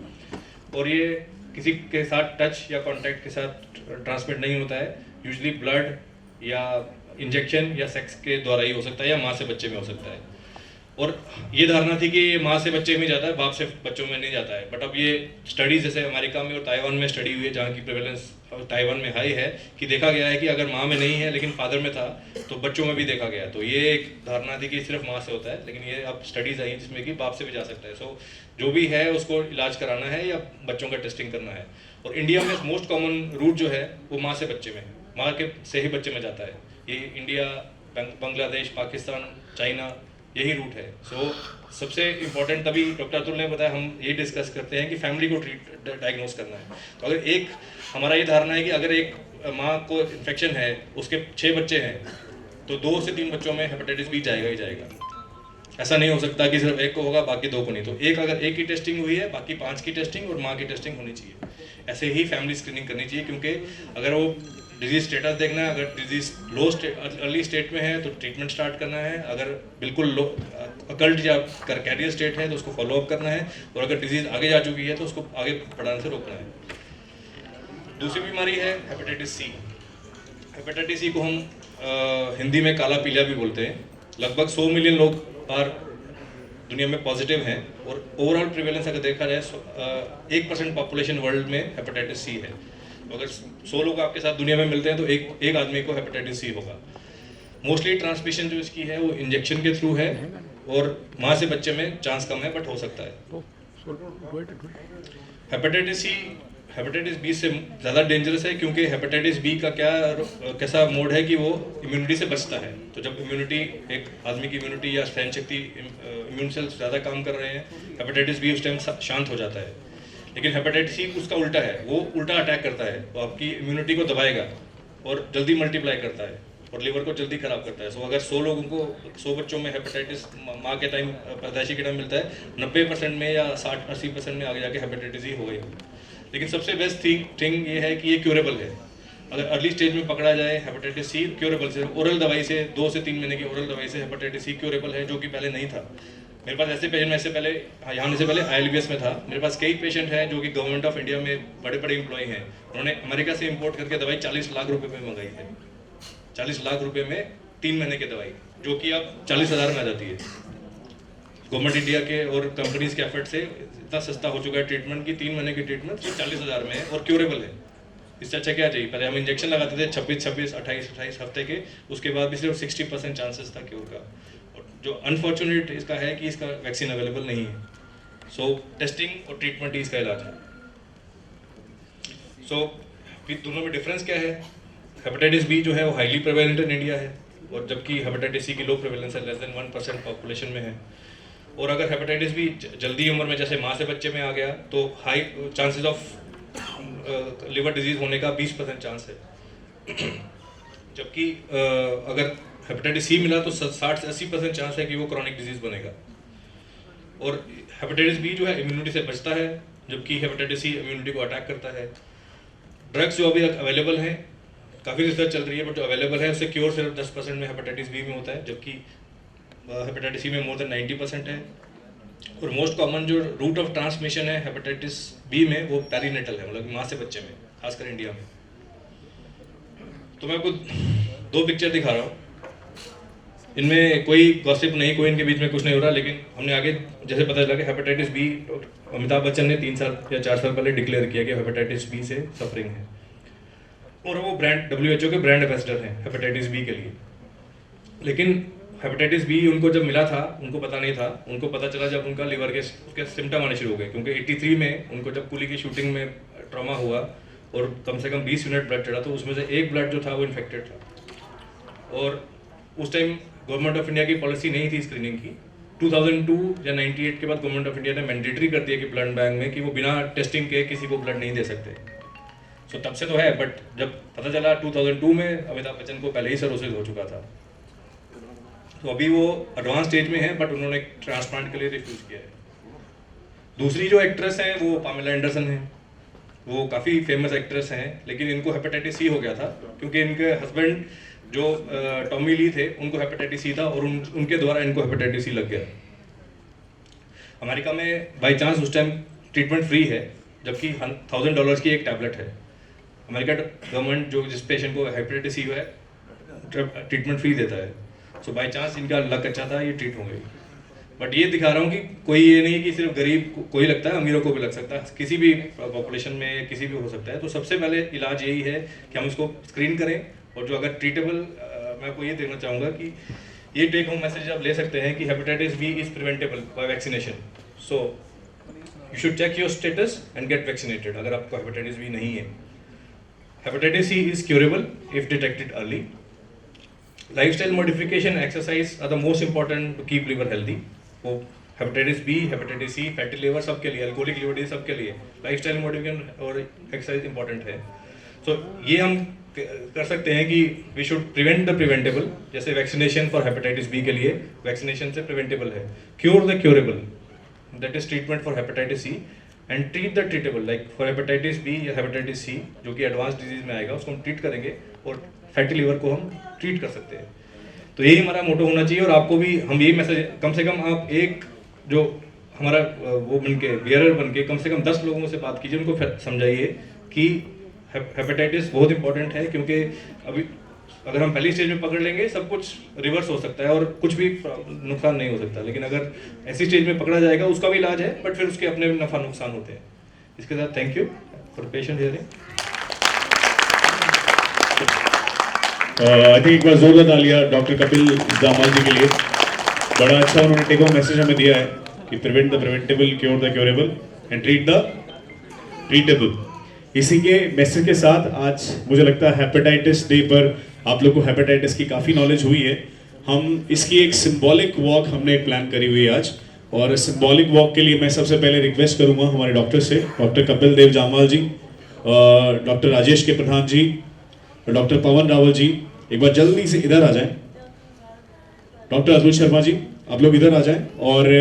और ये किसी के साथ टच या कॉन्टैक्ट के साथ ट्रांसमिट नहीं होता है, यूजुअली ब्लड या इंजेक्शन या सेक्स के द्वारा ही हो सकता है, या माँ से बच्चे में हो सकता है। और ये धारणा थी कि ये माँ से बच्चे में जाता है, बाप से बच्चों में नहीं जाता है। बट अब ये स्टडीज जैसे अमेरिका में और ताइवान में स्टडी हुई है, जहाँ की प्रेवलेंस ताइवान में हाई है, कि देखा गया है कि अगर माँ में नहीं है लेकिन फादर में था तो बच्चों में भी देखा गया। तो ये एक धारणा थी कि सिर्फ माँ से होता है, लेकिन ये अब स्टडीज आई जिसमें कि बाप से भी जा सकता है। सो जो भी है उसको इलाज कराना है या बच्चों का टेस्टिंग करना है। और इंडिया में मोस्ट कॉमन रूट जो है वो माँ से बच्चे में है, माँ के से ही बच्चे में जाता है। ये इंडिया, बांग्लादेश, पाकिस्तान, चाइना, यही रूट है। सो सबसे इम्पोर्टेंट तभी डॉक्टर अतुल ने बताया, हम ये डिस्कस करते हैं कि फैमिली को डायग्नोस करना है। तो अगर एक हमारा ये धारणा है कि अगर एक माँ को इन्फेक्शन है, उसके 6 बच्चे हैं, तो 2 से 3 बच्चों में हेपेटाइटिस बी जाएगा ही जाएगा। ऐसा नहीं हो सकता कि सिर्फ एक को होगा बाकी 2 को नहीं। तो अगर एक की टेस्टिंग हुई है, बाकी 5 की टेस्टिंग और माँ की टेस्टिंग होनी चाहिए। ऐसे ही फैमिली स्क्रीनिंग करनी चाहिए, क्योंकि अगर वो डिजीज स्टेटस देखना है, अगर डिजीज अर्ली स्टेट में है तो ट्रीटमेंट स्टार्ट करना है, अगर बिल्कुल लो अकल्ट या कैरियर स्टेट है तो उसको फॉलोअप करना है, और अगर डिजीज आगे जा चुकी है तो उसको आगे बढ़ाने से रोकना है। दूसरी बीमारी है हेपेटाइटिस सी। हेपेटाइटिस सी को हम हिंदी में काला पीलिया भी बोलते हैं। लगभग 100 मिलियन लोग बार दुनिया में पॉजिटिव हैं, और ओवरऑल प्रिवेलेंस अगर देखा जाए 1% पॉपुलेशन वर्ल्ड में हेपेटाइटिस सी है। तो अगर 100 लोग आपके साथ दुनिया में मिलते हैं तो एक आदमी को हेपेटाइटिस सी होगा। मोस्टली ट्रांसमिशन जो इसकी है वो इंजेक्शन के थ्रू है, और माँ से बच्चे में चांस कम है, बट हो सकता है। हेपेटाइटिस सी हेपेटाइटिस बी से ज़्यादा डेंजरस है, क्योंकि हेपेटाइटिस बी का कैसा मोड है कि वो इम्यूनिटी से बचता है। तो जब इम्यूनिटी, एक आदमी की इम्यूनिटी या सहन शक्ति, इम्यून सेल्स ज़्यादा काम कर रहे हैं, हेपेटाइटिस बी उस टाइम शांत हो जाता है। लेकिन हेपेटाइटिस सी उसका उल्टा है, वो उल्टा अटैक करता है, तो आपकी इम्यूनिटी को दबाएगा और जल्दी मल्टीप्लाई करता है और लिवर को जल्दी खराब करता है। सो अगर 100 लोगों को 100 बच्चों में हेपेटाइटिस माँ के टाइम, पैदाइशी के टाइम मिलता है, 90% में या 60-80% में आगे जाके हेपेटाइटिस ही हो गई। लेकिन सबसे बेस्ट थिंग ये है कि ये क्यूरेबल है। अगर अर्ली स्टेज में पकड़ा जाए हेपेटाइटिस सी क्यूरेबल से, ओरल दवाई से, 2 से 3 महीने की ओरल दवाई से हेपेटाइटिस सी क्यूरेबल है, जो कि पहले नहीं था। मेरे पास ऐसे पेशेंट, मैं से पहले यहाँ आने से पहले ILBS में था। मेरे पास कई पेशेंट हैं जो कि गवर्नमेंट ऑफ इंडिया में बड़े बड़े एम्प्लॉय हैं, उन्होंने अमेरिका से इंपोर्ट करके दवाई 40 लाख रुपए में मंगाई है। 40 लाख रुपए में 3 महीने की दवाई, जो कि अब 40,000 में आ जाती है। गवर्नमेंट इंडिया के और कंपनीज के एफर्ट से इतना सस्ता हो चुका है ट्रीटमेंट की, 3 महीने की ट्रीटमेंट सिर्फ 40,000 में है और क्यूरेबल है। इससे अच्छा क्या चाहिए? पहले हम इंजेक्शन लगाते थे 26, 28 हफ्ते के, उसके बाद भी सिर्फ 60% चांसेस था क्योर का। और जो अनफॉर्चुनेट इसका है कि इसका वैक्सीन अवेलेबल नहीं है। सो टेस्टिंग और ट्रीटमेंट ही इसका इलाज है। सो फिर दोनों में डिफरेंस क्या है? हेपेटाइटिस बी जो है वो हाईली प्रेवेलेंट इन इंडिया है, और जबकि हेपेटाइटिस सी की लो प्रेवेलेंस है, लेस देन 1% पॉपुलेशन में है। और अगर हेपेटाइटिस बी जल्दी उम्र में जैसे माँ से बच्चे में आ गया तो high chances of liver disease होने का 20% चांस है। जबकि अगर हेपेटाइटिस सी मिला तो 60 से 80% चांस है कि वो क्रॉनिक डिजीज बनेगा। और हेपेटाइटिस बी जो है इम्यूनिटी से बचता है, जबकि हेपेटाइटिस सी इम्यूनिटी को अटैक करता है। ड्रग्स जो अभी तक अवेलेबल हैं, काफ़ी रिसर्च चल रही है, बट जो अवेलेबल है उससे क्योर सिर्फ 10% में हेपेटाइटिस बी में होता है, जबकि हेपेटाइटिस सी में मोर देन 90% है। और मोस्ट कॉमन जो रूट ऑफ ट्रांसमिशन है हेपेटाइटिस बी में वो पेरीनेटल है, मतलब माँ से बच्चे में, खासकर इंडिया में। तो मैं आपको 2 पिक्चर दिखा रहा हूँ। इनमें कोई गॉसिप नहीं, कोई इनके बीच में कुछ नहीं हो रहा, लेकिन हमने आगे जैसे पता चला कि हेपेटाइटिस बी, अमिताभ बच्चन ने 3 साल या 4 साल पहले डिक्लेयर किया कि हेपेटाइटिस बी से सफरिंग है, और वो ब्रांड WHO के ब्रांड एम्बेसडर हैं हेपेटाइटिस बी के लिए। लेकिन हेपेटाइटिस बी उनको जब मिला था उनको पता नहीं था, उनको पता चला जब उनका लिवर के सिम्टम आने शुरू हो गए, क्योंकि 83 में उनको जब कुली की शूटिंग में ट्रॉमा हुआ और कम से कम 20 यूनिट ब्लड चढ़ा, तो उसमें से एक ब्लड जो था वो इन्फेक्टेड था। और उस टाइम गवर्नमेंट ऑफ इंडिया की पॉलिसी नहीं थी स्क्रीनिंग की। 2002 या 98 के बाद गवर्नमेंट ऑफ इंडिया ने मैंडेटरी कर दिया कि ब्लड बैंक में कि वो बिना टेस्टिंग के किसी को ब्लड नहीं दे सकते। सो तब से तो है, बट जब पता चला 2002 में अमिताभ बच्चन को पहले ही सर्विस हो चुका था। तो अभी वो एडवांस स्टेज में है, बट उन्होंने ट्रांसप्लांट के लिए रिफ्यूज किया है। दूसरी जो एक्ट्रेस हैं वो पामेला एंडरसन हैं, वो काफ़ी फेमस एक्ट्रेस हैं, लेकिन इनको हेपेटाइटिस सी हो गया था क्योंकि इनके हस्बैंड जो टॉमी ली थे उनको हेपेटाइटिस सी था, और उनके द्वारा इनको हेपेटाइटिस सी लग गया। अमेरिका में बाई चांस उस टाइम ट्रीटमेंट फ्री है, जबकि $1000 की एक टैबलेट है। अमेरिका गवर्नमेंट जो जिस पेशेंट को हेपेटाइटिस सी है ट्रीटमेंट फ्री देता है। सो बाई चांस इनका लक अच्छा था, ये ट्रीट हो गई। बट ये दिखा रहा हूँ कि कोई ये नहीं कि सिर्फ गरीब कोई लगता है, अमीरों को भी लग सकता है, किसी भी पॉपुलेशन में किसी भी हो सकता है। तो सबसे पहले इलाज यही है कि हम इसको स्क्रीन करें, और जो अगर ट्रीटेबल, मैं आपको ये देखना चाहूँगा कि ये टेक होम मैसेज आप ले सकते हैं कि hepatitis B is preventable by vaccination. So you should check your status and get vaccinated अगर आपको हेपेटाइटिस बी नहीं है. Hepatitis C is curable if detected early. Lifestyle modification, exercise are the most important to keep liver healthy. वो hepatitis B, hepatitis C, fatty liver सबके लिए, alcoholic liver disease सबके लिए lifestyle modification और exercise important है. So ये हम कर सकते हैं कि we should prevent the preventable. जैसे वैक्सीनेशन फॉर हेपेटाइटिस बी के लिए वैक्सीनेशन से प्रिवेंटेबल है. Cure the curable, that is treatment for hepatitis C. And treat the treatable, like for hepatitis B या हेपेटाइटिस सी जो कि एडवांस डिजीज में आएगा उसको हम ट्रीट करेंगे और फैटी लिवर को हम ट्रीट कर सकते हैं. तो यही हमारा मोटो होना चाहिए. और आपको भी हम यही मैसेज, कम से कम आप एक जो हमारा वो बन के बियरर बन के कम से कम 10 लोगों से बात कीजिए, उनको समझाइए कि हेपेटाइटिस बहुत इंपॉर्टेंट है. क्योंकि अभी अगर हम पहली स्टेज में पकड़ लेंगे सब कुछ रिवर्स हो सकता है और कुछ भी नुकसान नहीं हो सकता. लेकिन अगर ऐसी स्टेज में पकड़ा जाएगा उसका भी इलाज है, बट फिर उसके अपने नफा नुकसान होते हैं. इसके साथ thank you for patient hearing. I think एक बार जोरदार तालियां डॉक्टर कपिल जामाल जी के लिए. बड़ा अच्छा उन्होंने टेक होम मैसेज हमें दिया है कि prevent the preventable, cure the curable and treat the treatable. इसी के मैसेज के साथ आज मुझे लगता है हेपेटाइटिस डे पर आप लोग को हेपेटाइटिस की काफ़ी नॉलेज हुई है. हम इसकी एक सिंबॉलिक वॉक हमने एक प्लान करी हुई है आज. और सिंबॉलिक वॉक के लिए मैं सबसे पहले रिक्वेस्ट करूंगा हमारे डॉक्टर से, डॉक्टर कपिल देव जामाल जी, डॉक्टर राजेश के प्रधान जी, डॉक्टर पवन रावल जी, एक बार जल्दी से इधर आ जाएं. डॉक्टर अतुल शर्मा जी, आप लोग इधर आ जाएं. और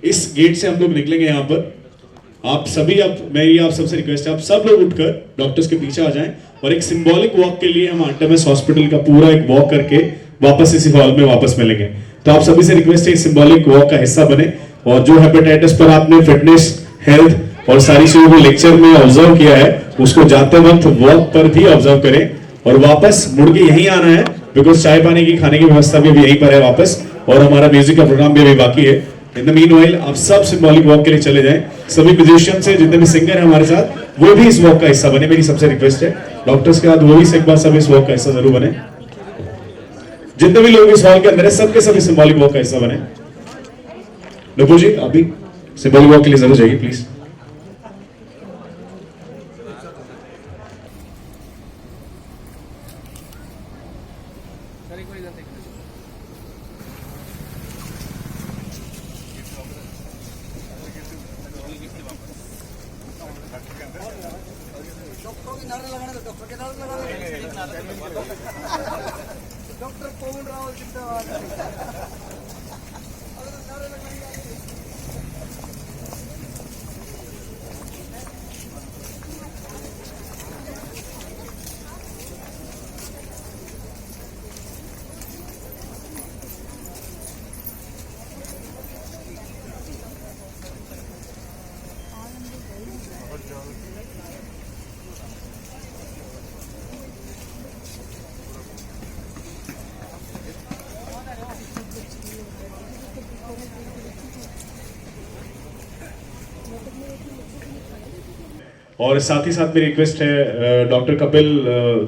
इस गेट से हम लोग निकलेंगे यहाँ पर. आप सभी, अब मेरी आप सबसे रिक्वेस्ट है, आप सब लोग उठकर डॉक्टर्स के पीछे आ जाएं और एक सिंबॉलिक वॉक के लिए हम आर्टेमिस हॉस्पिटल का पूरा एक वॉक करके वापस इसी हॉल में वापस मिलेंगे. तो आप सभी से रिक्वेस्ट है इस सिंबॉलिक वॉक का हिस्सा बने. और जो हेपेटाइटिस पर आपने फिटनेस, हेल्थ और सारी चीजों को लेक्चर में ऑब्जर्व किया है उसको जाते वक्त वॉक पर भी ऑब्जर्व करें. और वापस मुड़ के यहीं आना है बिकॉज चाय पानी की खाने की व्यवस्था भी यहीं पर है वापस. और हमारा म्यूजिक का प्रोग्राम भी अभी बाकी है. इन द मीनवाइल आप सब सिंबॉलिक वॉक के लिए चले जाएं. सभी म्यूजिशियन से जितने भी सिंगर हैं हमारे साथ वो भी इस वॉक का हिस्सा बने. मेरी सबसे रिक्वेस्ट है डॉक्टर्स के बाद वो भी से एक बार सब इस वॉक का हिस्सा जरूर बने. जितने भी लोग इस हॉल के अंदर है सबके सभी सिंबॉलिक वॉक का हिस्सा बने. नुपुर जी आप भी सिंबॉलिक वॉक के लिए जरूर जाइए प्लीज. डॉक्टर पवन रावल जिंदाबाद. और साथ ही साथ मेरी रिक्वेस्ट है डॉक्टर कपिल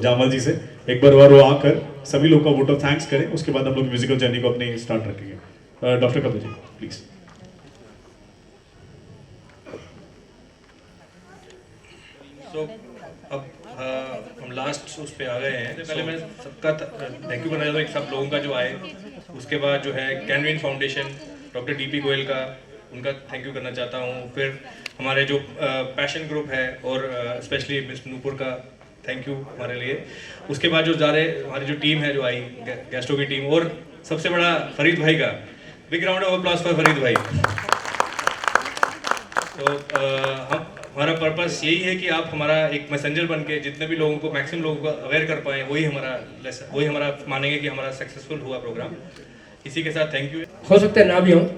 जामल जी से एक बार और वो आकर सभी लोग का वोट ऑफ थैंक्स करें. उसके बाद हम लोग म्यूजिकल जर्नी को अपनी स्टार्ट रखेंगे. Doctor Kapil ji please. So अब हम लास्ट उस पे आ गए हैं. तो पहले मैं सबका थैंक यू करना चाहता हूँ सब लोगों का जो आए. उसके बाद जो है Canwin foundation, doctor DP Goyal का, उनका थैंक यू करना चाहता हूँ. फिर हमारे जो पैशन ग्रुप है और स्पेशली मिस नूपुर का थैंक यू हमारे लिए. उसके बाद जो जा रहे हमारी जो टीम है जो आई गेस्टों की टीम, और सबसे बड़ा फरीद भाई का big round of applause for Farid भाई. तो हम हमारा पर्पस यही है कि आप हमारा एक मैसेंजर बन के जितने भी लोगों को, मैक्सिमम लोगों को अवेयर कर पाएँ. वही हमारा मानेंगे कि हमारा सक्सेसफुल हुआ प्रोग्राम. इसी के साथ थैंक यू. हो सकता है ना भी हो.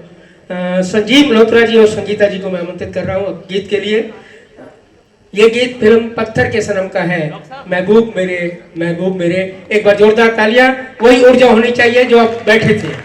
संजीव मल्होत्रा जी और संगीता जी को मैं आमंत्रित कर रहा हूँ गीत के लिए. ये गीत फिल्म पत्थर के सनम का है. महबूब मेरे महबूब मेरे. एक बार जोरदार तालियां. वही ऊर्जा होनी चाहिए जो आप बैठे थे.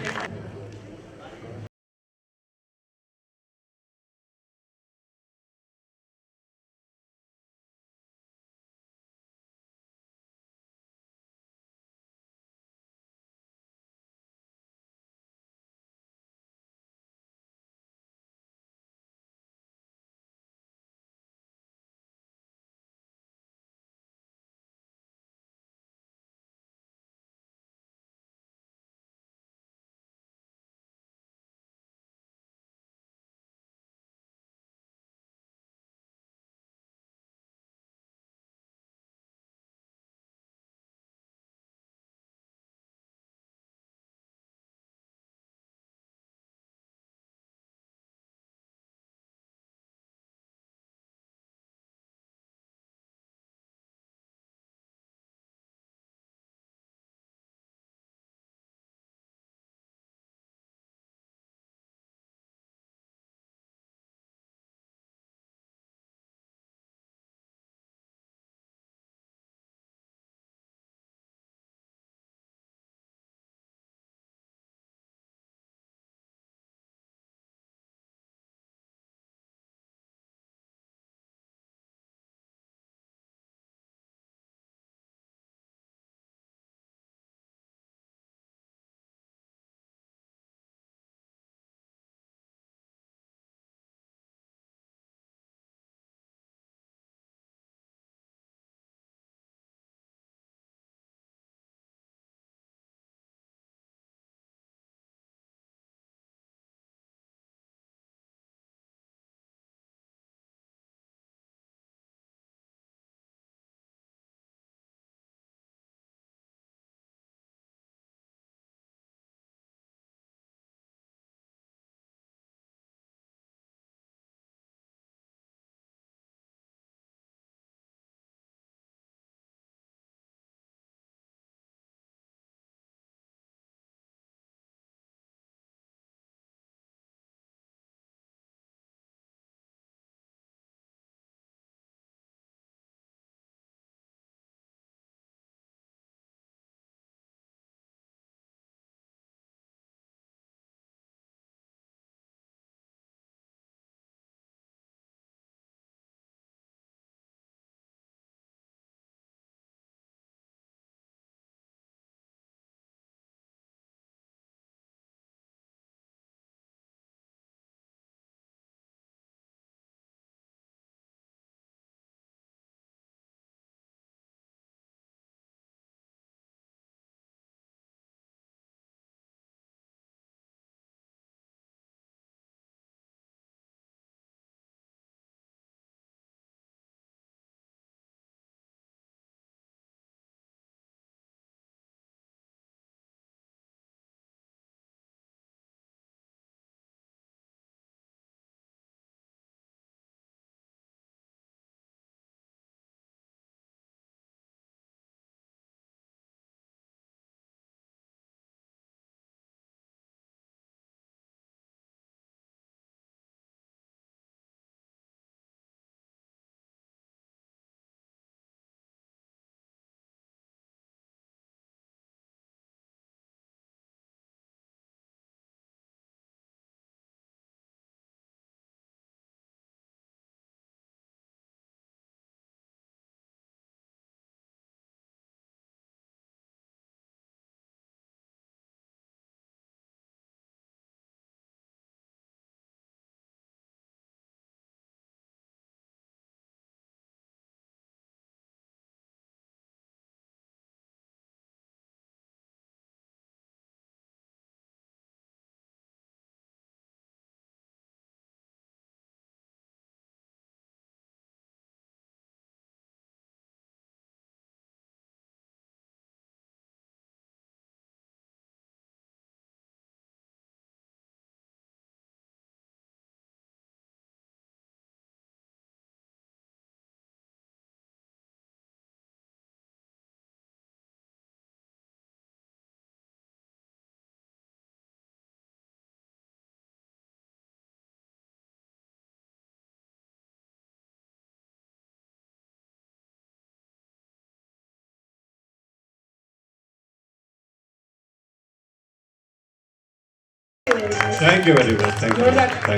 Thank you very much, thank you, thank you.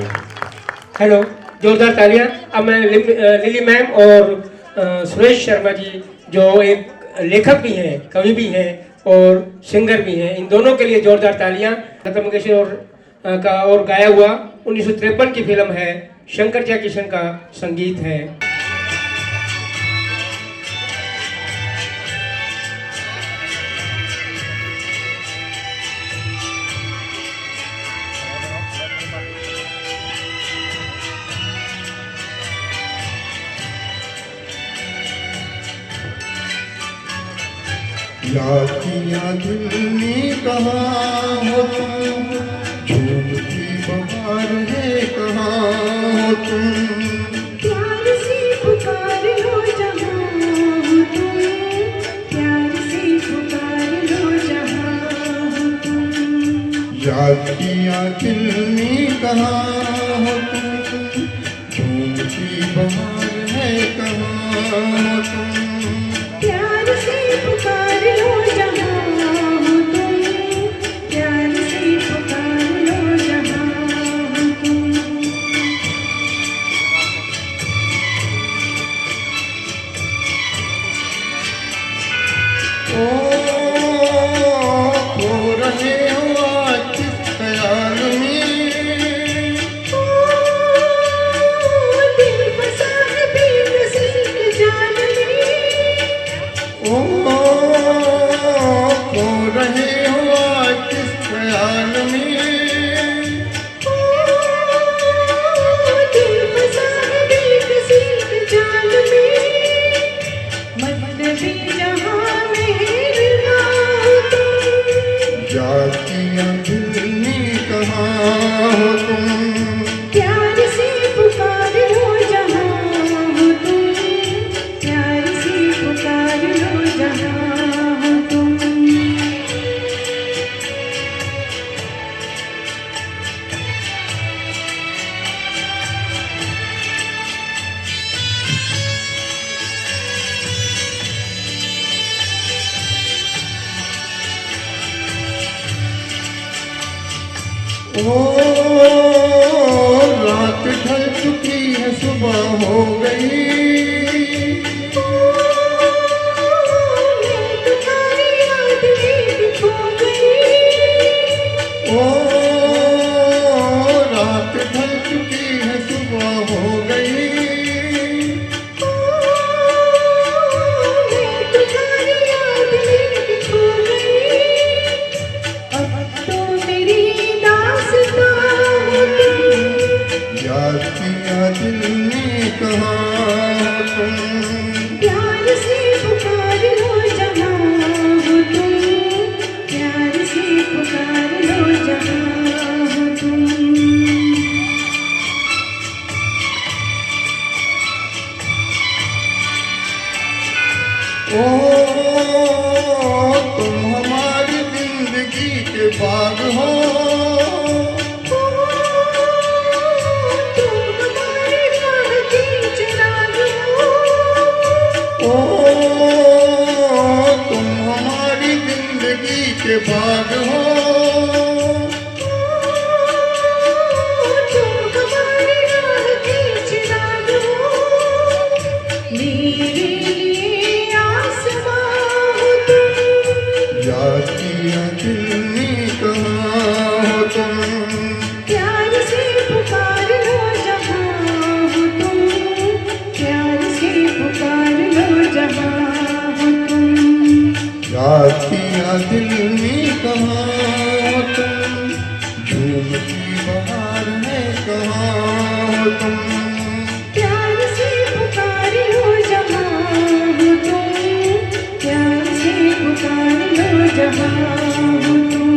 Hello, जोरदार तालियां। अब मैं लिली मैम और सुरेश शर्मा जी जो एक लेखक भी हैं, कवि भी हैं और सिंगर भी हैं, इन दोनों के लिए जोरदार तालियां। लता मंगेशकर का और गाया हुआ 1953 की फिल्म है, शंकर जयकिशन का संगीत है। याद किया दिल ने कहाँ हो तुम, झूमती बहार है कहाँ हो तुम, प्यार से पुकार लो जहाँ हो तुम, प्यार से पुकार लो जहाँ हो तुम। याद किया दिल ने कहाँ हो तुम, झूमती बहार है कहाँ हो तुम, प्यार से पुकार लो जहाँ हो तुम, प्यार से पुकार लो जहाँ हो तुम। ओ खो रहे हो आज किस ख्याल में, दिल फंसा है बेकसी के जाल में, ओ खो रहे हो आज किस ख्याल में, दिल फंसा है बेकसी के जाल में, मतलबी जहाँ में ना हो तुम, याद किया दिल ने कहाँ हो तुम, प्यार से पुकार लो जहाँ हो तुम, प्यार से पुकार लो जहाँ हो तुम। ओ रात ढल चुकी है सुबह हो गई, मैं तुम्हारी याद में खो गई, ओ रात ढल चुकी है सुबह हो गई, मैं तुम्हारी याद में खो गई, अब तो मेरी दास्तां हो तुम, याद किया दिल ने कहाँ हो तुम, प्यार से पुकार लो जहाँ हो तुम, प्यार से पुकार लो जहाँ हो तुम। ओ तुम हमारी जिंदगी के बाग हो, तुम हमारे राह की चिराग हो, ओ तुम हमारी जिंदगी के बाग हो, तुम हमारे राह की चिराग हो, मेरे लिए आसमां हो तुम, याद किया दिल ने कहाँ हो तुम, प्यार से पुकार लो जहाँ हो तुम, प्यार से पुकार लो जहाँ हो तुम। याद किया दिल ने कहाँ हो तुम, झूमती बहार है कहाँ हो तुम, प्यार से पुकार लो जहाँ हो तुम, प्यार से पुकार लो जहाँ हो तुम।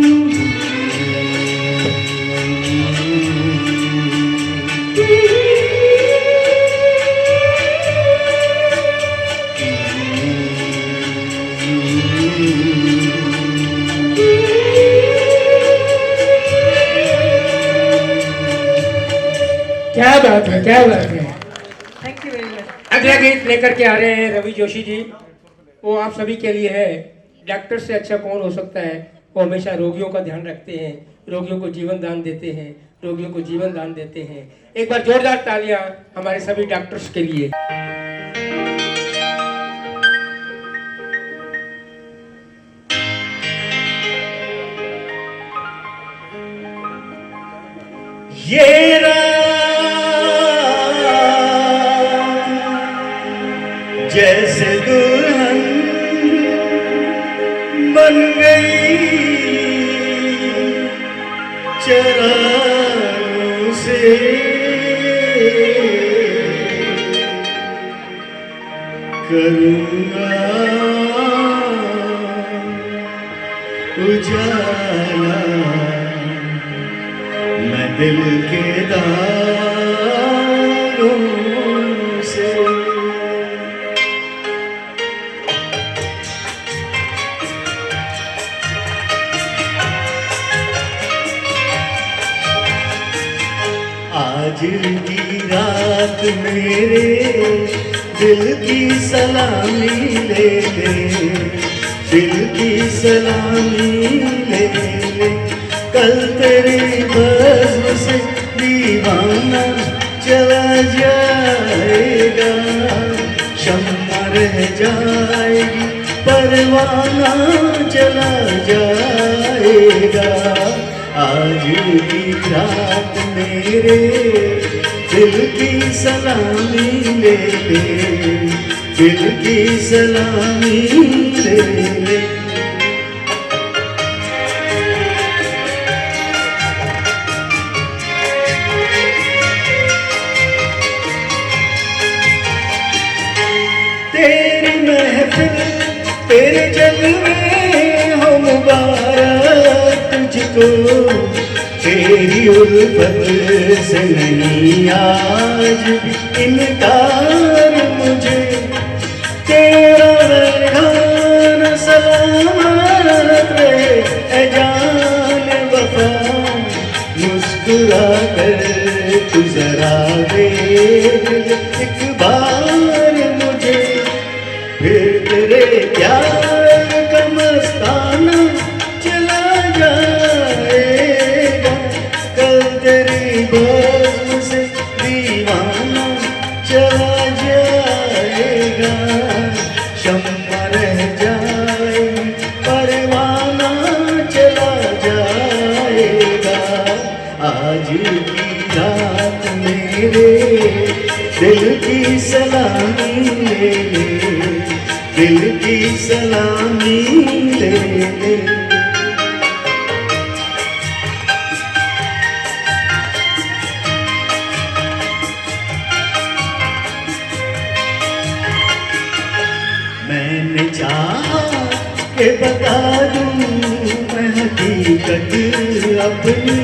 क्या बात है, क्या बात है। Thank you very much. अगला गीत लेकर के आ रहे हैं रवि जोशी जी। वो आप सभी के लिए है। डॉक्टर से अच्छा कौन हो सकता है, वो हमेशा रोगियों का ध्यान रखते हैं रोगियों को जीवन दान देते हैं, रोगियों को जीवन दान देते हैं। एक बार जोरदार तालियां हमारे सभी डॉक्टर्स के लिए। ये रात जैसे दुल्हन बन गई चरागों से, करूँगा उजाला मैं दिल के दागों से। आज की रात मेरे दिल की सलामी ले ले, दिल की सलामी ले ले। कल तेरी बज़्म से दीवाना चला जाएगा, शम्मा रह जाएगी परवाना चला जाएगा। आज की रात मेरे दिल की सलामी ले ले, दिल की सलामी ले ले। तेरी महफिल तेरे जलवे हो मुबारक तुझको, तेरी उल्फत से नहीं आज इनकार मुझे। तेरा रहमान सलामत रहे ऐ जान वफा, मुस्कुरा कर तू जरा देख एक बार मुझे, फिर तेरे प्यार का मस्ताना चला जाएगा। कल तेरी बज़्म से दीवाना चला जाएगा, शम्मा रह जाए परवाना चला जाएगा। आज की रात मेरे दिल की सलामी ले ले, दिल की सलामी ले ले। मैंने चाहा कि बता दूं मैं हकीकत अपनी,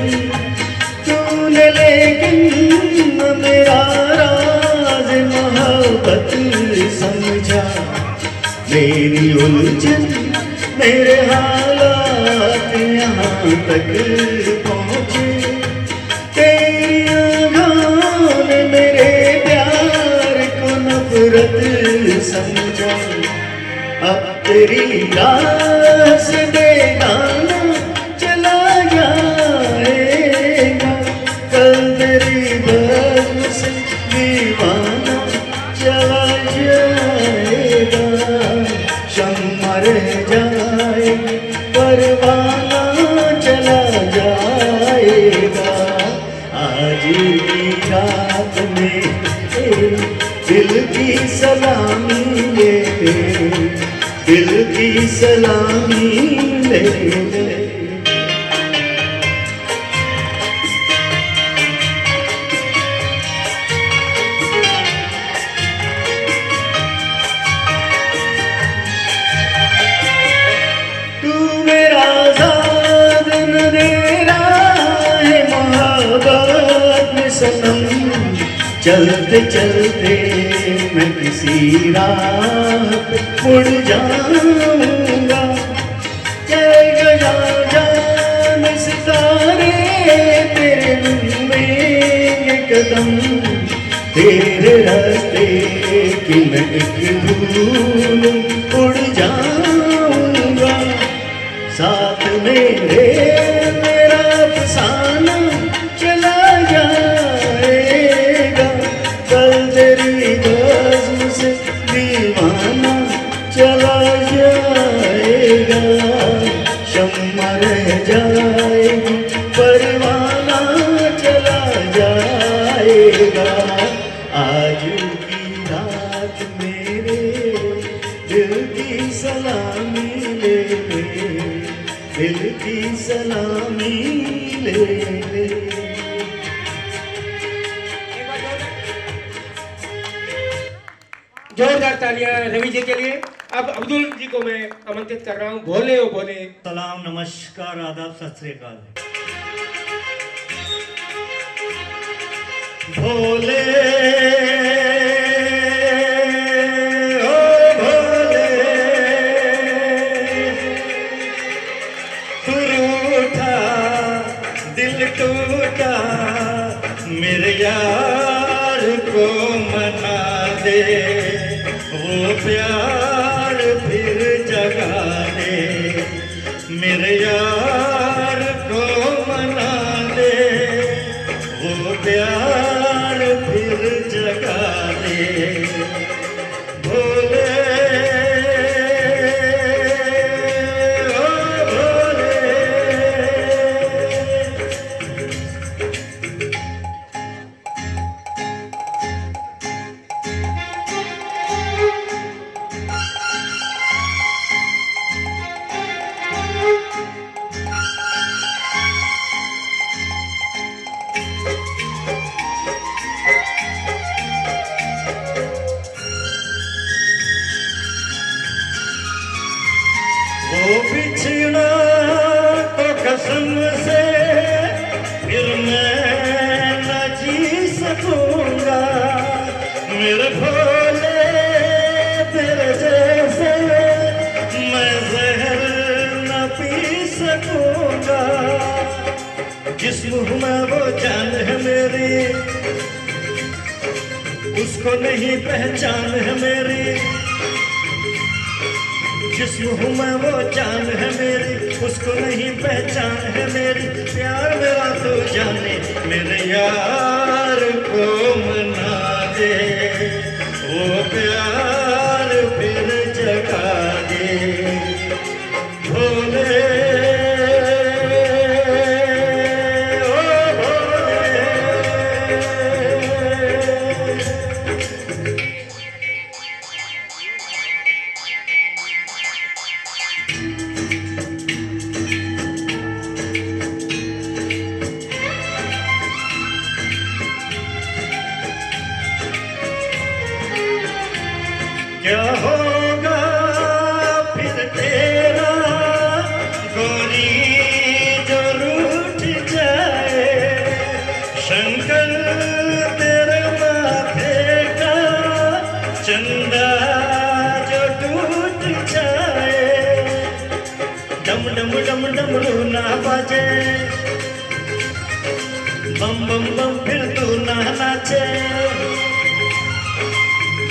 तूने लेकिन मेरा राज मोहब्बत समझा। मेरी उलझन मेरे हालात यहाँ तक पहुँचे, तेरी आँखों ने मेरे प्यार को नफरत समझा। अब तेरी राह से बेगाना चला जाएगा, कल तेरी बज़्म से दीवाना चला जाएगा। शम्मा रह जाए परवाना चला जाएगा। आज की रात में दिल की सलामी ले ले, दिल की सलामी ले ले। तू मेरा ज़ाद न दे रहा है मोहब्बत में सनम, चलते चलते मैं किसी राह पे मुड़ जाऊंगा। जाएगा जान सितारे तेरे लूमेंगे कदम, तेरे रास्ते की मैं एक धूल उड़ जाऊंगा। साथ मेरे मेरा दिल की सलामी ले ले। जोरदार तालियां रवि जी के लिए। अब अब्दुल जी को मैं आमंत्रित कर रहा हूँ। भोले ओ भोले। सलाम, नमस्कार, आदाब, सत श्री अकाल। भोले ओ भोले, तू रूठा दिल टूटा, मेरे यार को मना दे, वो प्यार फिर जगा दे, मेरे यार को मना दे, वो प्यार फिर जगा दे। भोले ओ भोले, वो बिछड़ा तो कसम से फिर मैं न जी सकूंगा, मेरे भोले तेरे जैसे मैं जहर न पी सकूंगा। जिस मुँह में वो जान है मेरी, उसको नहीं पहचान है मेरी, जिस मुँह में वो जान है मेरी, उसको नहीं पहचान है मेरी। प्यार मेरा तो जाने, मेरे यार को मना दे, वो प्यार फिर जगा दे। भोले ओ भोले, क्या होगा फिर तेरा गोरी जो रूठ जाए, शंकर तेरे माथे का चंदा जो टूट जाए। डम डम डम डमरू ना बाजे, बम बम बम फिर तू ना नाचे,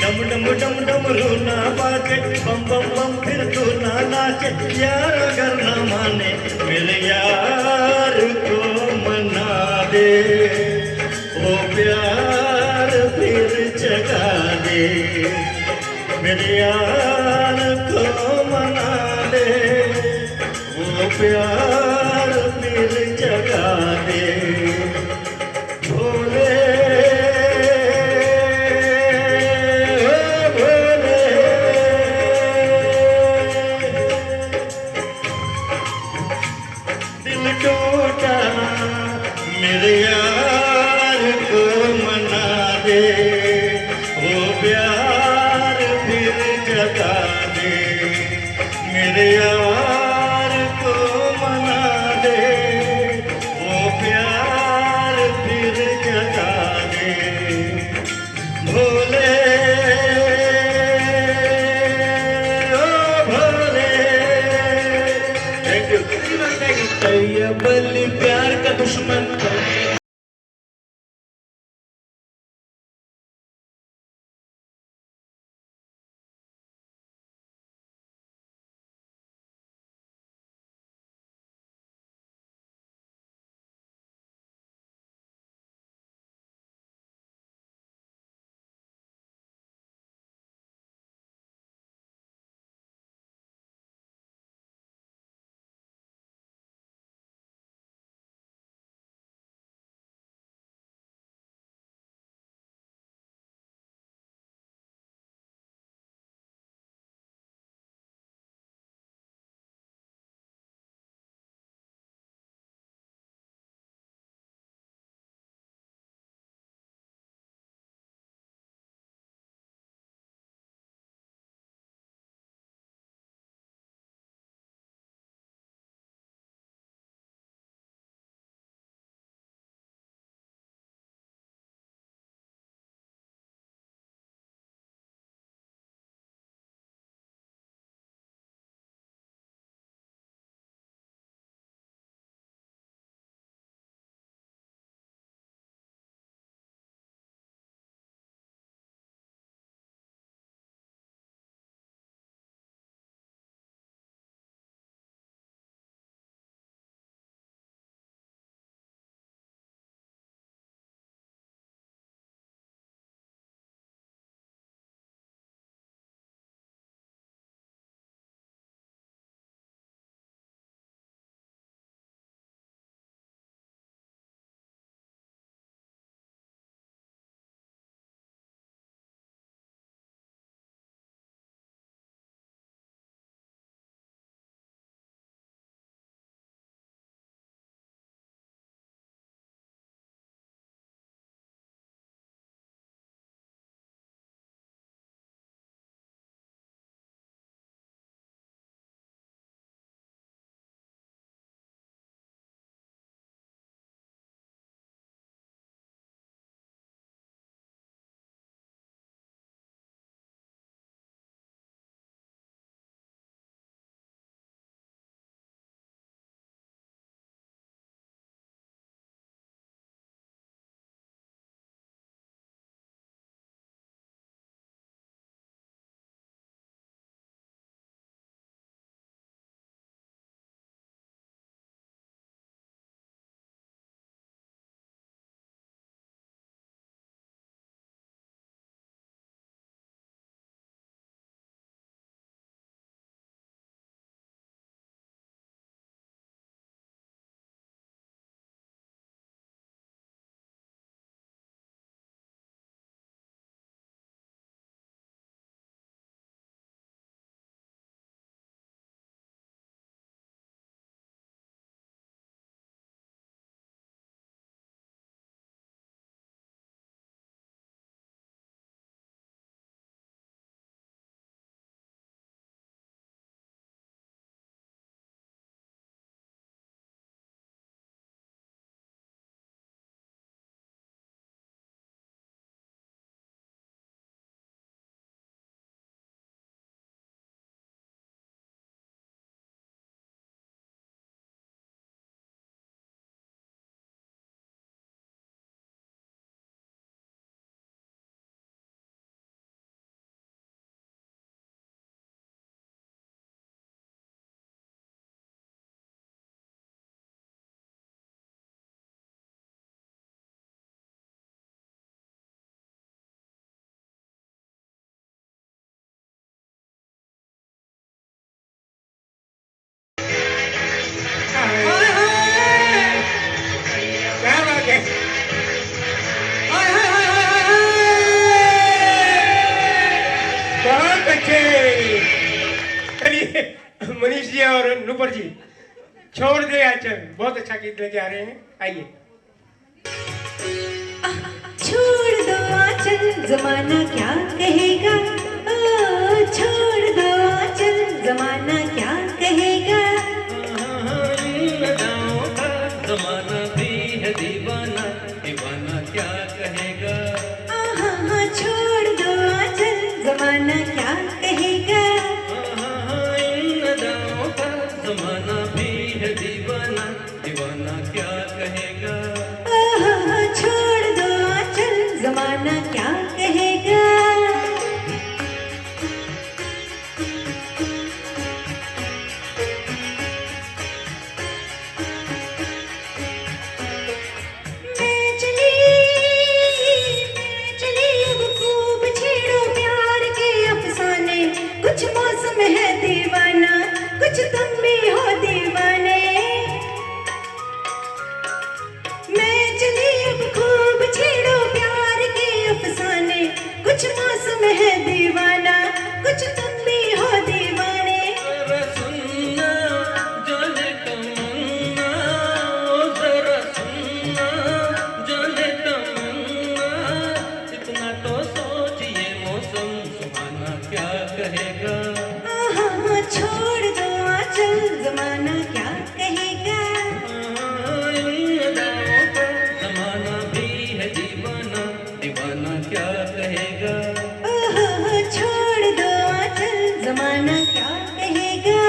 डम डम डम डमरू ना बाजे, बम बम बम फिर तू ना नाचे। यार अगर ना माने, मेरे यार को मना दे, वो प्यार फिर जगा दे, मेरे यार को मना दे, वो प्यार फिर जगा दे। भोले टूटा, मेरे यार को मना दे, वो प्यार फिर जगा दे, मेरे यार को मना दे, वो प्यार फिर जगा दे। भोले ओ भोले, थैंक यू। बलि प्यार का दुश्मन जी और नुपुर जी, छोड़ दे आंचल, बहुत अच्छा गीत लेके आ रहे हैं, आइए। छोड़ दो आंचल जमाना क्या कहेगा, ओ छोड़ दो आंचल जमाना क्या कहेगा। जमाना भी है दीवाना, दीवाना क्या कहेगा। छोड़ दो आंचल जमाना क्या कहेगा। जमाना भी है दीवाना, दीवाना क्या कहेगा। छोड़ दो आंचल जमाना क्या कहेगा। कुछ मौसम है दीवाना, कुछ तुम भी हो दीवाने। मैं चली अब खूब छेड़ो प्यार के अफसाने, कुछ मौसम है दीवाना, कुछ तुम भी हो दीवाने। जरा सुनना जाने तमन्ना, जरा सुनना जाने तमन्ना, इतना तो सोचिए मौसम सुहाना क्या कहेगा। छोड़ दो आंचल जमाना क्या कहेगा। जमाना भी है दीवाना, दीवाना क्या कहेगा। छोड़ दो आंचल जमाना क्या कहेगा।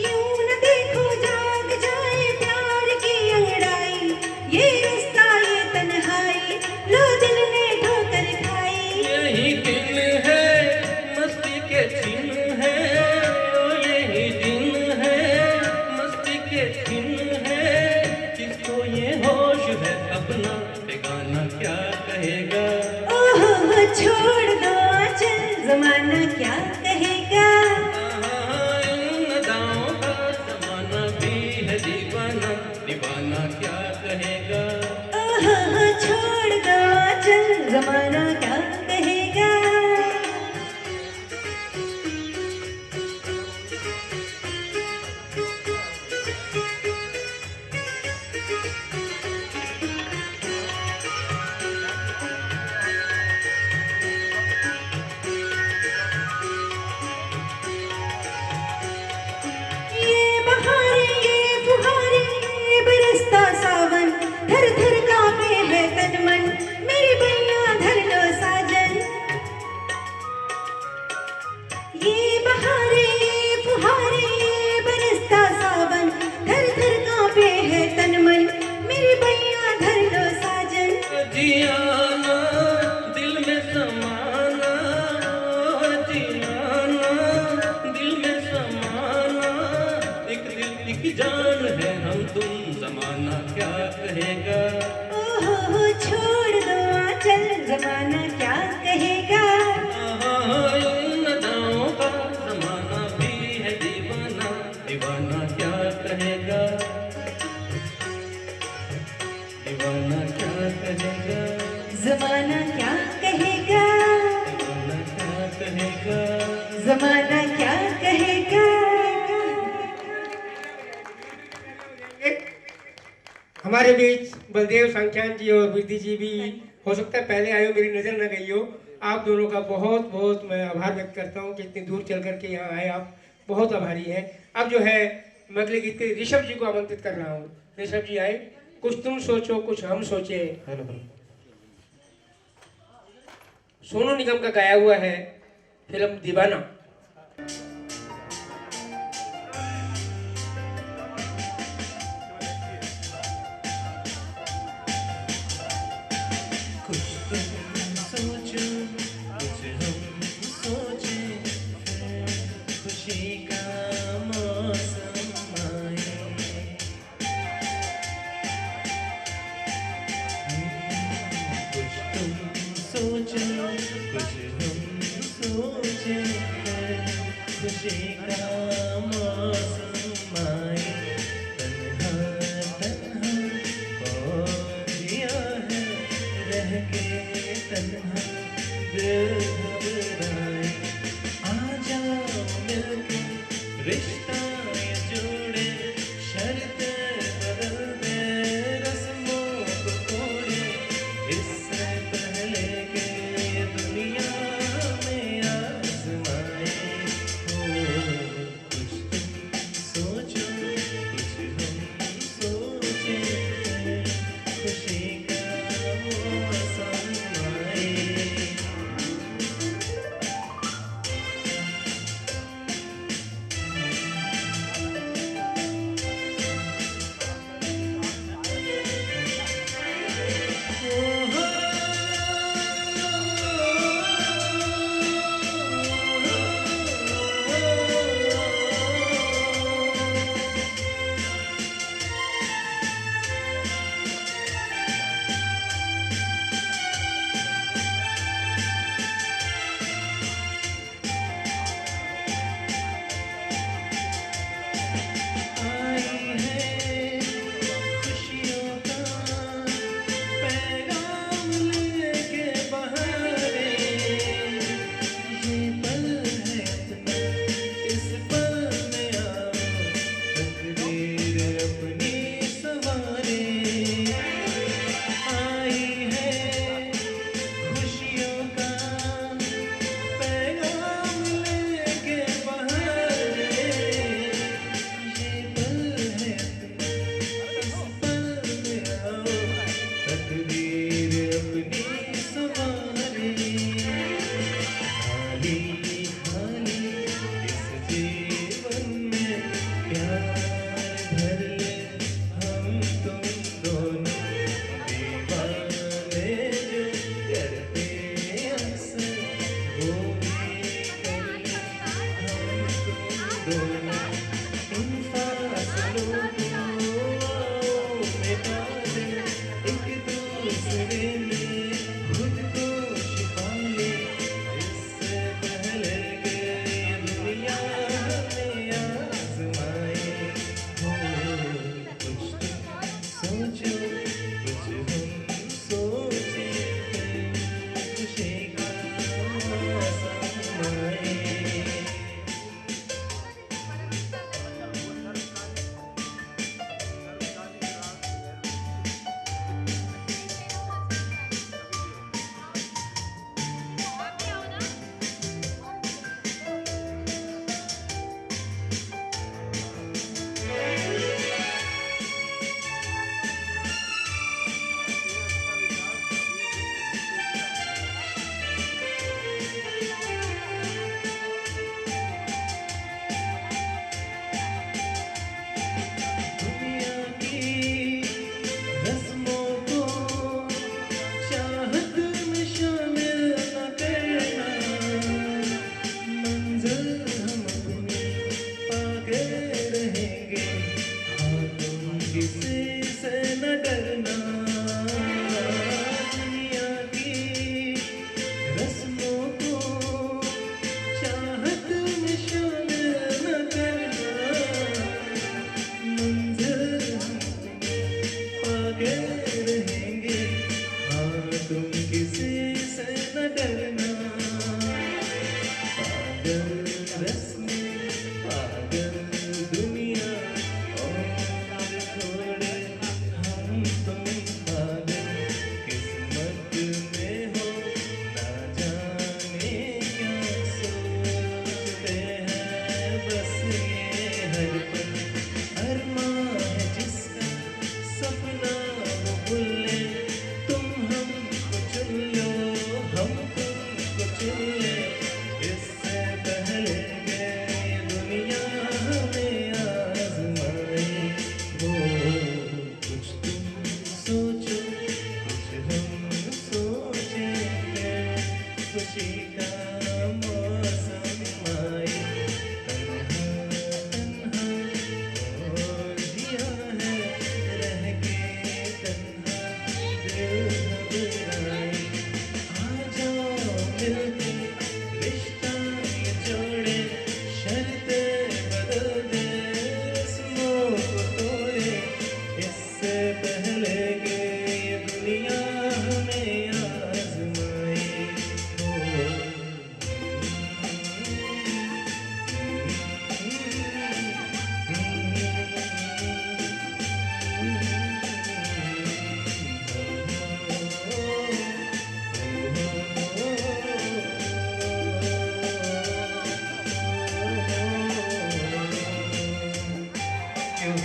यूं न देखो जाग जाए प्यार की अंगड़ाई, ये रिश्ता ये तन्हाई, लो दिल ने ठोकर खाई। यही दिन है मस्ती के दिन है, ओ यही दिन है मस्ती के दिन है, किसको ये होश है अपना बेगाना क्या कहेगा। छोड़ दो आंचल जमाना क्या कहेगा। इन अदाओं का जमाना भी है दीवाना, दीवाना क्या कहेगा। छोड़ दो आंचल जमाना क्या कहेगा। ये बहारे ये फुहारे ये बरसता सावन, थर थर कांपे है तन मन, मेरी बैया धर लो साजन। ये बहारे ये फुहारे ये बरसता सावन, थर थर कांपे है तन मन, मेरी बैया धर लो साजन। जियाना दिल में समाना, जियाना दिल में समाना, एक दिल एक जान है हम तुम, जमाना क्या कहेगा। छोड़ दो आंचल जमाना क्या कहेगा। इन अदाओं का जमाना भी है दीवाना, दीवाना क्या कहेगा। दीवाना क्या कहेगा। जमाना क्या कहेगा। दीवाना क्या कहेगा। जमाना क्या कहेगा। हमारे बीच बलदेव सांख्यान जी और वृद्धि जी भी हो सकता है पहले आए हो, मेरी नज़र न गई हो। आप दोनों का बहुत बहुत मैं आभार व्यक्त करता हूँ कि इतनी दूर चल करके यहाँ आए, आप बहुत आभारी हैं। अब जो है मैं अगले गीत के ऋषभ जी को आमंत्रित कर रहा हूँ। ऋषभ जी आए, कुछ तुम सोचो कुछ हम सोचे। सोनू निगम का गाया हुआ है, फिल्म दीवाना। खुशी का मौसम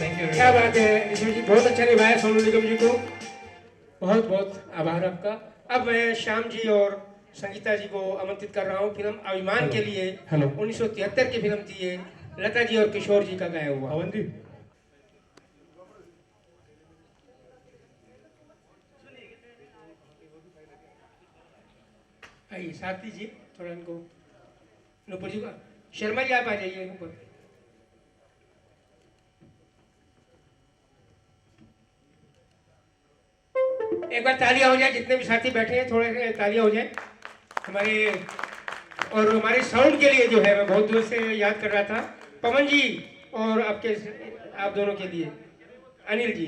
थैंक यू। क्या बात है ऋषि जी, बहुत अच्छा निभाया सोनू निगम जी को, बहुत बहुत आभार आपका। अब मैं श्याम जी और संगीता जी को आमंत्रित कर रहा हूँ फिल्म अभिमान के लिए। 1973 की फिल्म थी ये, लता जी और किशोर जी का गाया हुआ। पवन जी आइए साथ दीजिए थोड़ा इनको, नुपुर जी का, शर्मा जी आप आ जाइए ऊपर। एक बार तालियां हो जाए, जितने भी साथी बैठे हैं थोड़े तालियां हो जाए हमारे, और हमारे साउंड के लिए जो है मैं बहुत दूर से याद कर रहा था, पवन जी और आपके, आप दोनों के लिए अनिल जी।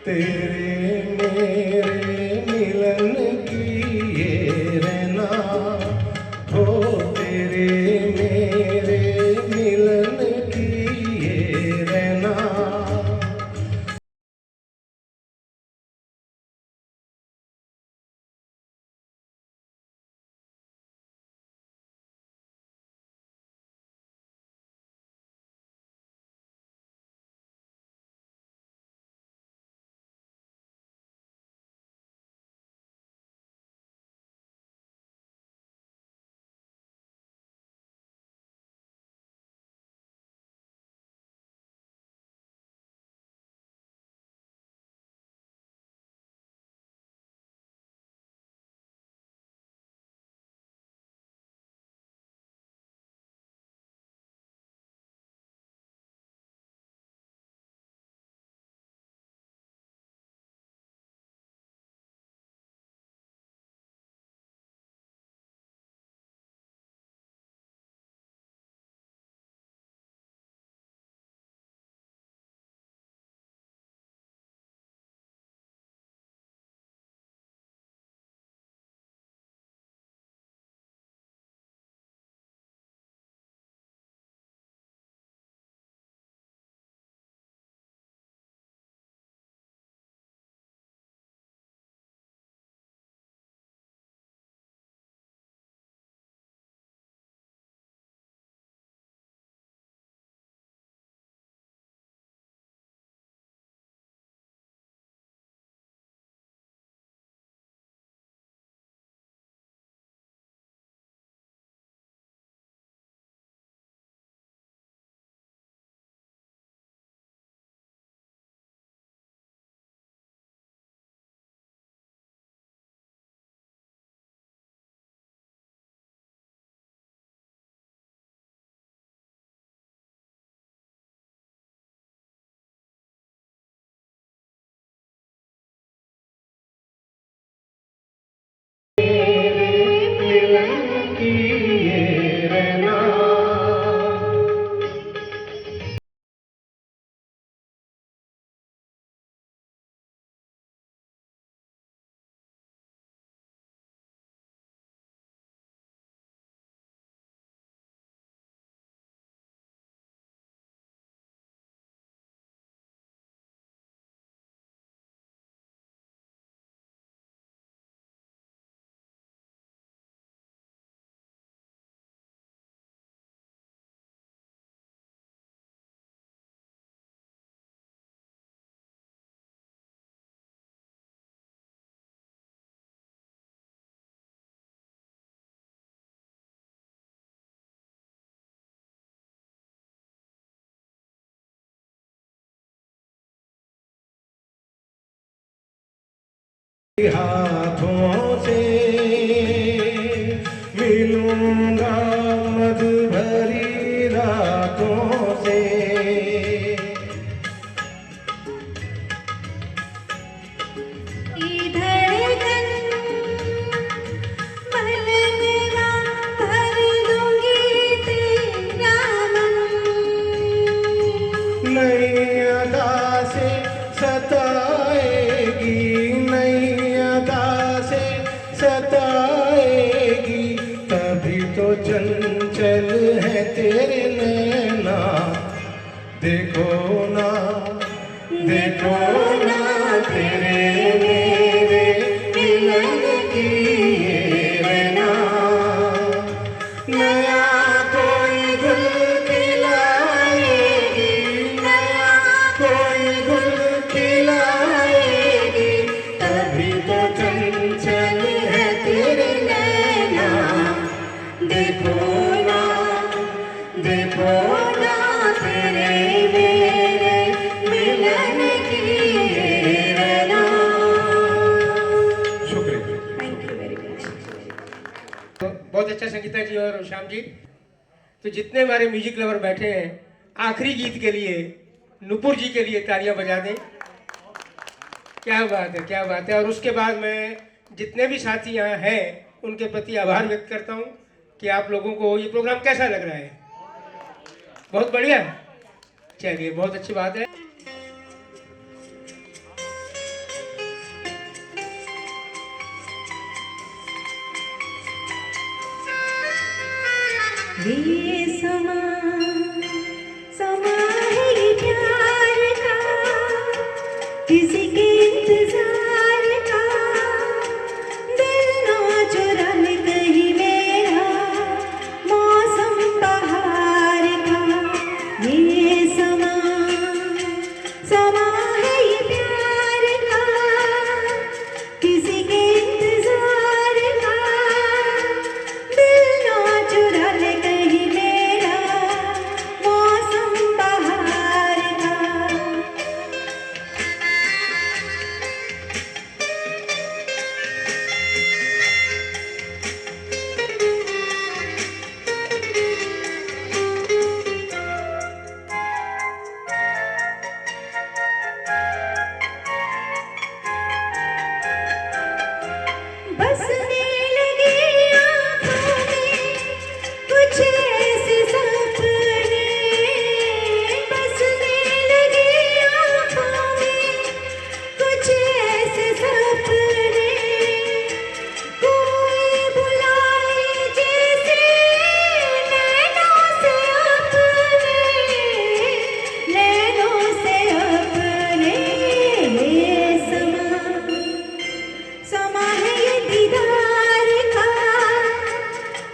तेरे मेरे मिलन की ये रहना हो, तेरे मेरे मिलन की ये रहना। हाथों से मिलूंगा मधु भरी रातों से, धड़कन पलकवा भर दूंगी तेरा मन। नहीं अदा से सताएगी, नई अदा से सताएगी, तभी तो चंचल है तेरे नैना। देखो ना, देखो ना तेरे मेरे मिलन की ये रैना। नया कोई गुल खिलाएगी, नया कोई गुल खिलाएगी, तभी तो चंचल है तेरे नैना। देखो ना, देखो ना तेरे मेरे मिलन की ये रैना। शुक्रिया। Thank you very much. बहुत अच्छा संगीता जी और श्याम जी। तो जितने हमारे म्यूजिक लवर बैठे हैं, आखिरी गीत के लिए नुपुर जी के लिए तालियां बजा दें। क्या बात है, क्या बात है। और उसके बाद मैं जितने भी साथी यहाँ हैं उनके प्रति आभार व्यक्त करता हूँ कि आप लोगों को ये प्रोग्राम कैसा लग रहा है। बहुत बढ़िया, चलिए बहुत अच्छी बात है। ये समा समा है ये प्यार का, किसी के इंतजार का, दिल ना चुरा ले कहीं मेरा मौसम बहार का। ये समा समा है ये प्यार का, किसी के इंतजार का, दिल ना चुरा ले कहीं मेरा मौसम बहार का। बसने लगे आँखों में कुछ ऐसे सपने, बसने लगे आँखों में कुछ ऐसे सपने, कोई बुलाए जैसे नैनों से अपने, नैनों से अपने। ये समा है ये दीदार का,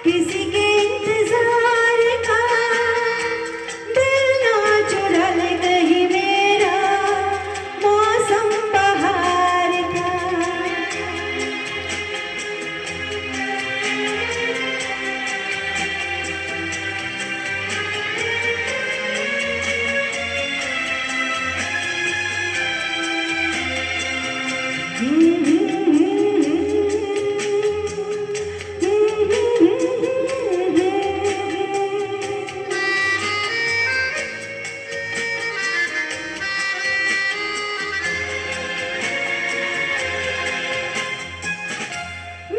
किसी के इंतजार का, दिल ना चुरा ले कहीं मेरा मौसम बहार का।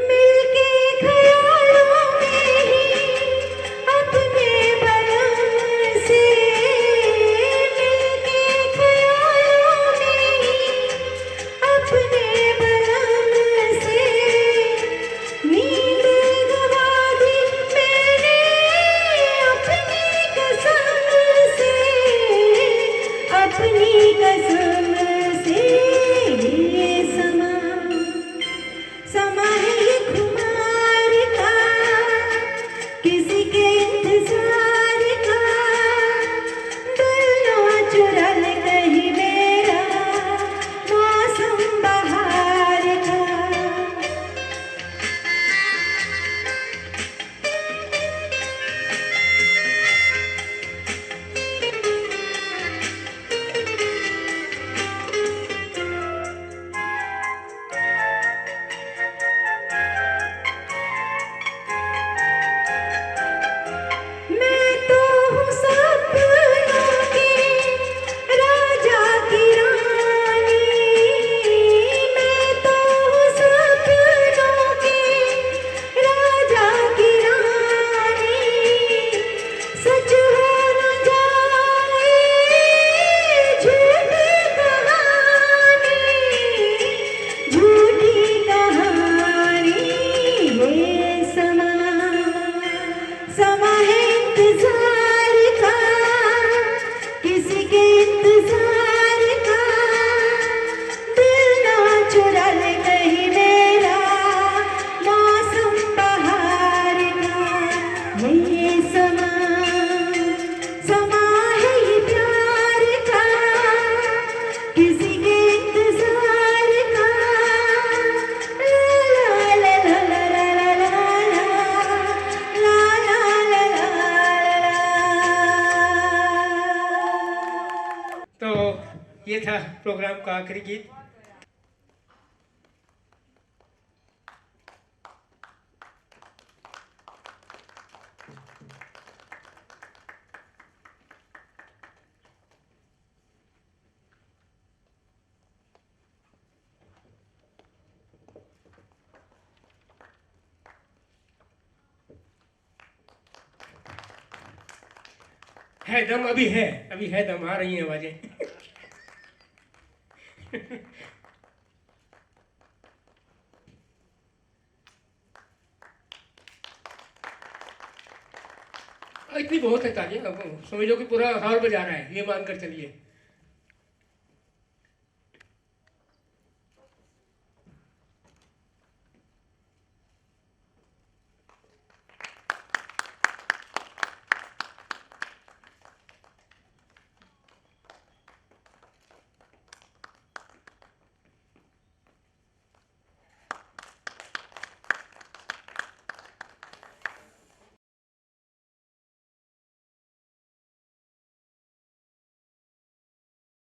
मिलके ख्यालों में ही अपने बलम से, मिलके ख्यालों में ही अपने बलम से, नींद गवा दी मैंने अपनी कसम से, अपनी कसम से। ये समा है ये खुमार का, किसी के इंतजार का, दिल ना चुरा ले कहीं मेरा मौसम बहार का। ये था प्रोग्राम का आखिरी गीत। है दम, अभी है दम, आ रही हैं आवाजें। इतनी बहुत है तालियां, अब समझ लो कि पूरा हॉल बजा रहा है, ये मानकर चलिए।